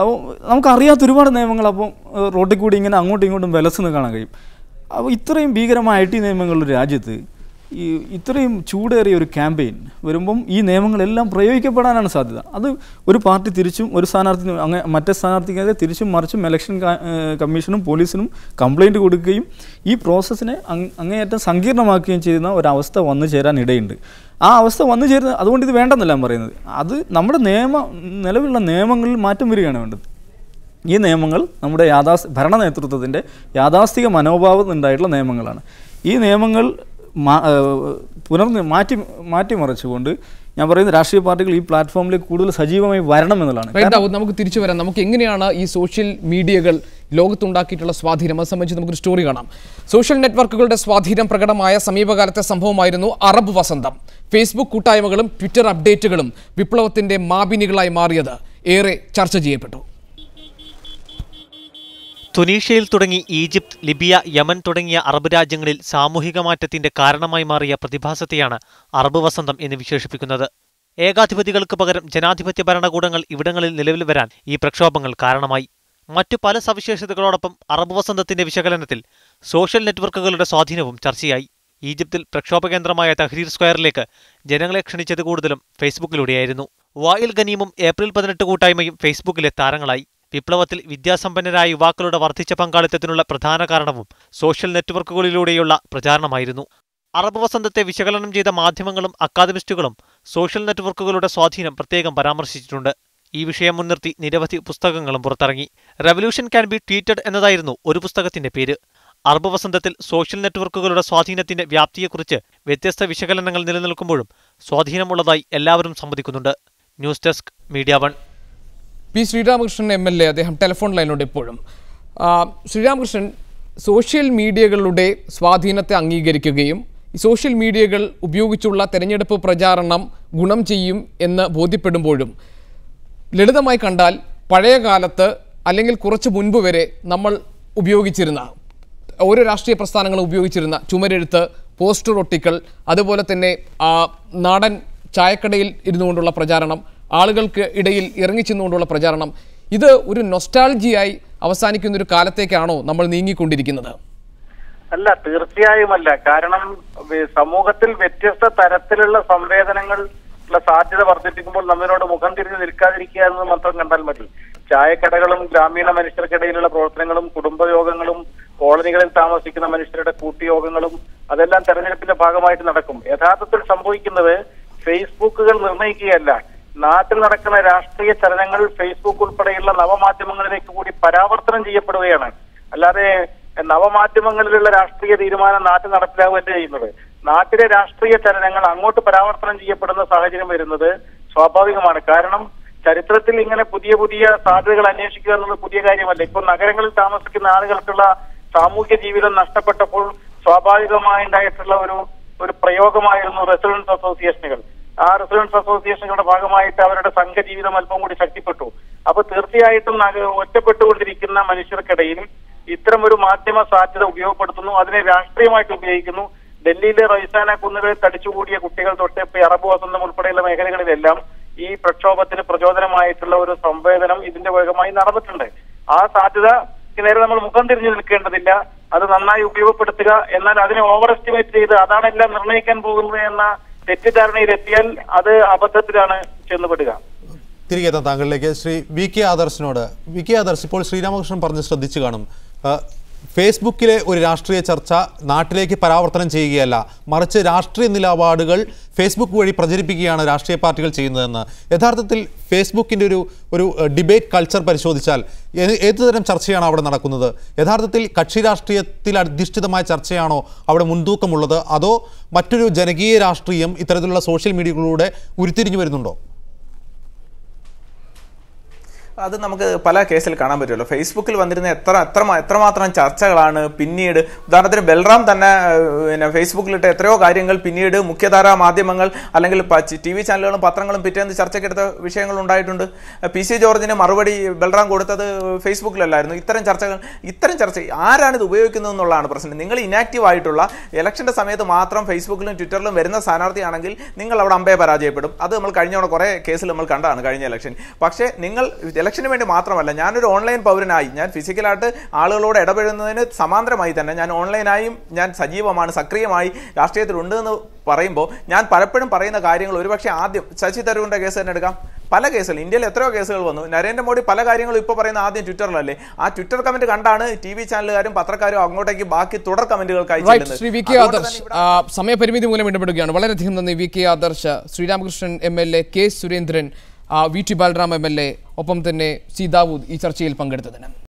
[SPEAKER 6] അപ്പോൾ നമുക്കറിയാത്ത ഒരുപാട് നിയമങ്ങൾ അപ്പോൾ റോഡിൽ കൂടി ഇങ്ങനെ അങ്ങോട്ടും ഇങ്ങോട്ടും വിലസെന്ന് കാണാൻ കഴിയും. അപ്പോൾ ഇത്രയും ഭീകരമായ IT നിയമങ്ങളുടെ രാജ്യത്ത് ഇത്രയും ചൂടേറിയ ഒരു ക്യാമ്പയിൻ വരുമ്പം ഈ നിയമങ്ങളെല്ലാം പ്രയോഗിക്കപ്പെടാനാണ് സാധ്യത. അത് ഒരു പാർട്ടി തിരിച്ചും ഒരു സ്ഥാനാർത്ഥി മറ്റേ സ്ഥാനാർത്ഥിക്കെതിരെ തിരിച്ചും മറിച്ചും ഇലക്ഷൻ കമ്മീഷനും പോലീസിനും കംപ്ലയിൻറ്റ് കൊടുക്കുകയും ഈ പ്രോസസ്സിനെ അങ്ങേയറ്റം സങ്കീർണമാക്കുകയും ചെയ്യുന്ന ഒരവസ്ഥ വന്നു ചേരാൻ ഇടയുണ്ട്. ആ അവസ്ഥ വന്നു ചേരുന്നത് അതുകൊണ്ട് ഇത് വേണ്ടെന്നല്ല പറയുന്നത്. അത് നമ്മുടെ നിലവിലുള്ള നിയമങ്ങളിൽ മാറ്റം വരികയാണ് വേണ്ടത്. ഈ നിയമങ്ങൾ നമ്മുടെ ഭരണ നേതൃത്വത്തിൻ്റെ യാഥാസ്ഥിക മനോഭാവം ഉണ്ടായിട്ടുള്ള നിയമങ്ങളാണ്. ഈ നിയമങ്ങൾ മാറ്റിമറിച്ചുകൊണ്ട് ഞാൻ പറയുന്ന രാഷ്ട്രീയ പാർട്ടികൾ ഈ പ്ലാറ്റ്ഫോമിലേക്ക് കൂടുതൽ സജീവമായി വരണം എന്നുള്ളതാണ്.
[SPEAKER 1] നമുക്ക് തിരിച്ചു വരാം. നമുക്ക് എങ്ങനെയാണ് ഈ സോഷ്യൽ മീഡിയകൾ ലോകത്തുണ്ടാക്കിയിട്ടുള്ള സ്വാധീനം, അത് സംബന്ധിച്ച് നമുക്കൊരു സ്റ്റോറി കാണാം. സോഷ്യൽ നെറ്റ്വർക്കുകളുടെ സ്വാധീനം പ്രകടമായ സമീപകാലത്തെ സംഭവമായിരുന്നു അറബ് വസന്തം. ഫേസ്ബുക്ക് കൂട്ടായ്മകളും ട്വിറ്റർ അപ്ഡേറ്റുകളും വിപ്ലവത്തിന്റെ മാപിനികളായി മാറിയത് ഏറെ ചർച്ച ചെയ്യപ്പെട്ടു.
[SPEAKER 10] തുനീഷ്യയിൽ തുടങ്ങി ഈജിപ്ത്, ലിബിയ, യമൻ തുടങ്ങിയ അറബ് രാജ്യങ്ങളിൽ സാമൂഹിക മാറ്റത്തിന്റെ കാരണമായി മാറിയ പ്രതിഭാസത്തെയാണ് അറബ് വസന്തം എന്ന് വിശേഷിപ്പിക്കുന്നത്. ഏകാധിപതികൾക്ക് പകരം ജനാധിപത്യ ഭരണകൂടങ്ങൾ ഇവിടങ്ങളിൽ നിലവിൽ വരാൻ ഈ പ്രക്ഷോഭങ്ങൾ കാരണമായി. മറ്റു പല സവിശേഷതകളോടൊപ്പം അറബ് വസന്തത്തിന്റെ വിശകലനത്തിൽ സോഷ്യൽ നെറ്റ്വർക്കുകളുടെ സ്വാധീനവും ചർച്ചയായി. ഈജിപ്തിൽ പ്രക്ഷോഭ കേന്ദ്രമായ തഹ്രീർ സ്ക്വയറിലേക്ക് ജനങ്ങളെ ക്ഷണിച്ചത് കൂടുതലും ഫേസ്ബുക്കിലൂടെയായിരുന്നു. വായിൽ ഗനീമും ഏപ്രിൽ 18 കൂട്ടായ്മയും ഫേസ്ബുക്കിലെ താരങ്ങളായി. വിപ്ലവത്തിൽ വിദ്യാസമ്പന്നരായ യുവാക്കളുടെ വർദ്ധിച്ച പങ്കാളിത്തത്തിനുള്ള പ്രധാന കാരണവും സോഷ്യൽ നെറ്റ്വർക്കുകളിലൂടെയുള്ള പ്രചാരണമായിരുന്നു. അറബ് വസന്തത്തെ വിശകലനം ചെയ്ത മാധ്യമങ്ങളും അക്കാദമിസ്റ്റുകളും സോഷ്യൽ നെറ്റ്വർക്കുകളുടെ സ്വാധീനം പ്രത്യേകം പരാമർശിച്ചിട്ടുണ്ട്. ഈ വിഷയം മുൻനിർത്തി നിരവധി പുസ്തകങ്ങളും പുറത്തിറങ്ങി. റെവല്യൂഷൻ ക്യാൻ ബി ട്വീറ്റഡ് എന്നതായിരുന്നു ഒരു പുസ്തകത്തിന്റെ പേര്. അറബ് വസന്തത്തിൽ സോഷ്യൽ നെറ്റ്വർക്കുകളുടെ സ്വാധീനത്തിന്റെ വ്യാപ്തിയെക്കുറിച്ച് വ്യത്യസ്ത വിശകലനങ്ങൾ നിലനിൽക്കുമ്പോഴും സ്വാധീനമുള്ളതായി എല്ലാവരും സമ്മതിക്കുന്നുണ്ട്. News desk media 1.
[SPEAKER 1] P Sreeramakrishnan MLA, അദ്ദേഹം ടെലിഫോൺ ലൈനിലുണ്ട് ഇപ്പോഴും. ശ്രീരാമകൃഷ്ണൻ, സോഷ്യൽ മീഡിയകളുടെ സ്വാധീനത്തെ അംഗീകരിക്കുകയും സോഷ്യൽ മീഡിയകൾ ഉപയോഗിച്ചുള്ള തെരഞ്ഞെടുപ്പ് പ്രചാരണം ഗുണം ചെയ്യും എന്ന് ബോധ്യപ്പെടുമ്പോഴും ലളിതമായി കണ്ടാൽ പഴയ കാലത്ത് അല്ലെങ്കിൽ കുറച്ച് മുൻപ് വരെ നമ്മൾ ഉപയോഗിച്ചിരുന്ന ഓരോ രാഷ്ട്രീയ പ്രസ്ഥാനങ്ങളും ഉപയോഗിച്ചിരുന്ന ചുമരെഴുത്ത്, പോസ്റ്റർ ഒട്ടിക്കൽ, അതുപോലെ തന്നെ നാടൻ ചായക്കടയിൽ ഇരുന്നുകൊണ്ടുള്ള പ്രചാരണം, ആളുകൾക്ക് ഇടയിൽ ഇറങ്ങിച്ചെന്നുകൊണ്ടുള്ള പ്രചാരണം, ഇത് ഒരു നൊസ്റ്റാൾജിയായി അവസാനിക്കുന്ന ഒരു കാലത്തേക്കാണോ നമ്മൾ നീങ്ങിക്കൊണ്ടിരിക്കുന്നത്?
[SPEAKER 9] അല്ല, തീർച്ചയായുമല്ല. കാരണം സമൂഹത്തിൽ വ്യത്യസ്ത തരത്തിലുള്ള സംവേദനങ്ങളുള്ള സാധ്യത വർദ്ധിപ്പിക്കുമ്പോൾ നമ്മിനോട് മുഖം തിരിഞ്ഞ് നിൽക്കാതിരിക്കുക എന്നത് മാത്രം കണ്ടാൽ മതി. ചായക്കടകളും ഗ്രാമീണ മനുഷ്യർക്കിടയിലുള്ള പ്രവർത്തനങ്ങളും കുടുംബയോഗങ്ങളും കോളനികളിൽ താമസിക്കുന്ന മനുഷ്യരുടെ കൂട്ടുയോഗങ്ങളും അതെല്ലാം തെരഞ്ഞെടുപ്പിന്റെ ഭാഗമായിട്ട് നടക്കും. യഥാർത്ഥത്തിൽ സംഭവിക്കുന്നത് ഫേസ്ബുക്കുകൾ നിർണ്ണയിക്കുകയല്ല, നാട്ടിൽ നടക്കുന്ന രാഷ്ട്രീയ ചലനങ്ങൾ ഫേസ്ബുക്ക് ഉൾപ്പെടെയുള്ള നവമാധ്യമങ്ങളിലേക്ക് കൂടി പരാവർത്തനം ചെയ്യപ്പെടുകയാണ്. അല്ലാതെ നവമാധ്യമങ്ങളിലുള്ള രാഷ്ട്രീയ തീരുമാനം നാട്ടിൽ നടപ്പിലാവുകയല്ല ചെയ്യുന്നത്. നാട്ടിലെ രാഷ്ട്രീയ ചലനങ്ങൾ അങ്ങോട്ട് പരാവർത്തനം ചെയ്യപ്പെടുന്ന സാഹചര്യം വരുന്നത് സ്വാഭാവികമാണ്. കാരണം ചരിത്രത്തിൽ ഇങ്ങനെ പുതിയ പുതിയ സാധ്യതകൾ അന്വേഷിക്കുക എന്നുള്ളത് പുതിയ കാര്യമല്ല. ഇപ്പോൾ നഗരങ്ങളിൽ താമസിക്കുന്ന ആളുകൾക്കുള്ള സാമൂഹ്യ ജീവിതം നഷ്ടപ്പെട്ടപ്പോൾ സ്വാഭാവികമായി ഉണ്ടായിട്ടുള്ള ഒരു പ്രയോഗമായിരുന്നു റെസിഡൻസ് അസോസിയേഷനുകൾ. ആ റെസിഡൻസ് അസോസിയേഷനുകളുടെ ഭാഗമായിട്ട് അവരുടെ സംഘജീവിതം അല്പം കൂടി ശക്തിപ്പെട്ടു. അപ്പൊ തീർച്ചയായിട്ടും ഒറ്റപ്പെട്ടുകൊണ്ടിരിക്കുന്ന മനുഷ്യർക്കിടയിൽ ഇത്തരം ഒരു മാധ്യമ സാധ്യത ഉപയോഗപ്പെടുത്തുന്നു, അതിനെ രാഷ്ട്രീയമായിട്ട് ഉപയോഗിക്കുന്നു. ഡൽഹിയിലെ റൈസാന കുന്നുകളിൽ തടിച്ചുകൂടിയ കുട്ടികൾ തൊട്ട് അറബ് വസന്തം ഉൾപ്പെടെയുള്ള മേഖലകളിലെല്ലാം ഈ പ്രക്ഷോഭത്തിന് പ്രചോദനമായിട്ടുള്ള ഒരു സംവേദനം ഇതിന്റെ ഭാഗമായി നടന്നിട്ടുണ്ട്. ആ സാധ്യത നേരെ നമ്മൾ മുഖം തിരിഞ്ഞു നിൽക്കേണ്ടതില്ല, അത് നന്നായി ഉപയോഗപ്പെടുത്തുക. എന്നാൽ അതിനെ ഓവർ എസ്റ്റിമേറ്റ് ചെയ്ത് അതാണ് എല്ലാം നിർണ്ണയിക്കാൻ പോകുന്നത് എന്ന തെറ്റിദ്ധാരണയിലെത്തിയാൽ അത് അബദ്ധത്തിലാണ് ചെന്നുപെടുക.
[SPEAKER 2] തിരികെ താങ്കളിലേക്ക് ശ്രീ വി കെ ആദർശിനോട്. വി കെ ആദർശ്, ഇപ്പോൾ ശ്രീരാമകൃഷ്ണൻ പറഞ്ഞ് ശ്രദ്ധിച്ചു കാണും, ഫേസ്ബുക്കിലെ ഒരു രാഷ്ട്രീയ ചർച്ച നാട്ടിലേക്ക് പരാവർത്തനം ചെയ്യുകയല്ല, മറിച്ച് രാഷ്ട്രീയ നിലപാടുകൾ ഫേസ്ബുക്ക് വഴി പ്രചരിപ്പിക്കുകയാണ് രാഷ്ട്രീയ പാർട്ടികൾ ചെയ്യുന്നതെന്ന്. യഥാർത്ഥത്തിൽ ഫേസ്ബുക്കിൻ്റെ ഒരു ഡിബേറ്റ് കൾച്ചർ പരിശോധിച്ചാൽ ഏതുതരം ചർച്ചയാണ് അവിടെ നടക്കുന്നത്? യഥാർത്ഥത്തിൽ കക്ഷി രാഷ്ട്രീയത്തിൽ അധിഷ്ഠിതമായ ചർച്ചയാണോ അവിടെ മുൻതൂക്കമുള്ളത്, അതോ മറ്റൊരു ജനകീയ രാഷ്ട്രീയം ഇത്തരത്തിലുള്ള സോഷ്യൽ മീഡിയകളിലൂടെ ഉരുത്തിരിഞ്ഞു വരുന്നുണ്ടോ?
[SPEAKER 8] അത് നമുക്ക് പല കേസിൽ കാണാൻ പറ്റുമല്ലോ. ഫേസ്ബുക്കിൽ വന്നിരുന്ന എത്രമാത്രം ചർച്ചകളാണ് പിന്നീട്, ഉദാഹരണത്തിന് ബൽറാം തന്നെ പിന്നെ ഫേസ്ബുക്കിലിട്ട് എത്രയോ കാര്യങ്ങൾ പിന്നീട് മുഖ്യധാരാ മാധ്യമങ്ങൾ അല്ലെങ്കിൽ TV ചാനലുകളും പത്രങ്ങളും പിറ്റേന്ന് ചർച്ചയ്ക്കെടുത്ത വിഷയങ്ങൾ ഉണ്ടായിട്ടുണ്ട്. PC ജോർജിന് മറുപടി ബൽറാം കൊടുത്തത് ഫേസ്ബുക്കിലല്ലായിരുന്നു. ഇത്തരം ചർച്ച ആരാണ് ഇത് ഉപയോഗിക്കുന്നത് എന്നുള്ളതാണ് പ്രശ്നം. നിങ്ങൾ ഇനാക്റ്റീവ് ആയിട്ടുള്ള ഇലക്ഷന്റെ സമയത്ത് മാത്രം ഫേസ്ബുക്കിലും ട്വിറ്ററിലും വരുന്ന സ്ഥാനാർത്ഥിയാണെങ്കിൽ നിങ്ങൾ അവിടെ അമ്പേ പരാജയപ്പെടും. അത് നമ്മൾ കഴിഞ്ഞ കുറേ കേസിൽ നമ്മൾ കണ്ടതാണ് കഴിഞ്ഞ ഇലക്ഷൻ. പക്ഷേ നിങ്ങൾ ഇലക്ഷന് വേണ്ടി മാത്രമല്ല, ഞാനൊരു ഓൺലൈൻ പൗരനായി, ഞാൻ ഫിസിക്കലായിട്ട് ആളുകളോട് ഇടപെടുന്നതിന് സമാന്തരമായി തന്നെ ഞാൻ ഓൺലൈനായും ഞാൻ സജീവമാണ്, സക്രിയമായി രാഷ്ട്രീയത്തിലുണ്ട് എന്ന് പറയുമ്പോൾ ഞാൻ പലപ്പോഴും പറയുന്ന കാര്യങ്ങൾ ഒരുപക്ഷെ ആദ്യം ശശി തരൂരിൻ്റെ കേസ് തന്നെ എടുക്കാം. പല കേസുകൾ ഇന്ത്യയിൽ എത്രയോ കേസുകൾ വന്നു. നരേന്ദ്രമോദി പല കാര്യങ്ങളും ഇപ്പോൾ പറയുന്ന ആദ്യം ട്വിറ്ററിലല്ലേ, ആ ട്വിറ്റർ കമന്റ് കണ്ടാണ് TV ചാനലുകാരും പത്രക്കാരും അങ്ങോട്ടേക്ക് ബാക്കി തുടർ കമന്റുകൾക്കായി ചെല്ലുന്നത്.
[SPEAKER 1] സമയപരിമിതി മൂലം ഇടപെടുകയാണ്. വളരെയധികം നന്ദി VK Adarsh. Sreeramakrishnan MLA, K Surendran, VT Balaram MLA, ഒപ്പം തന്നെ C ദാവൂദ് ഈ ചർച്ചയിൽ പങ്കെടുത്തതിന്.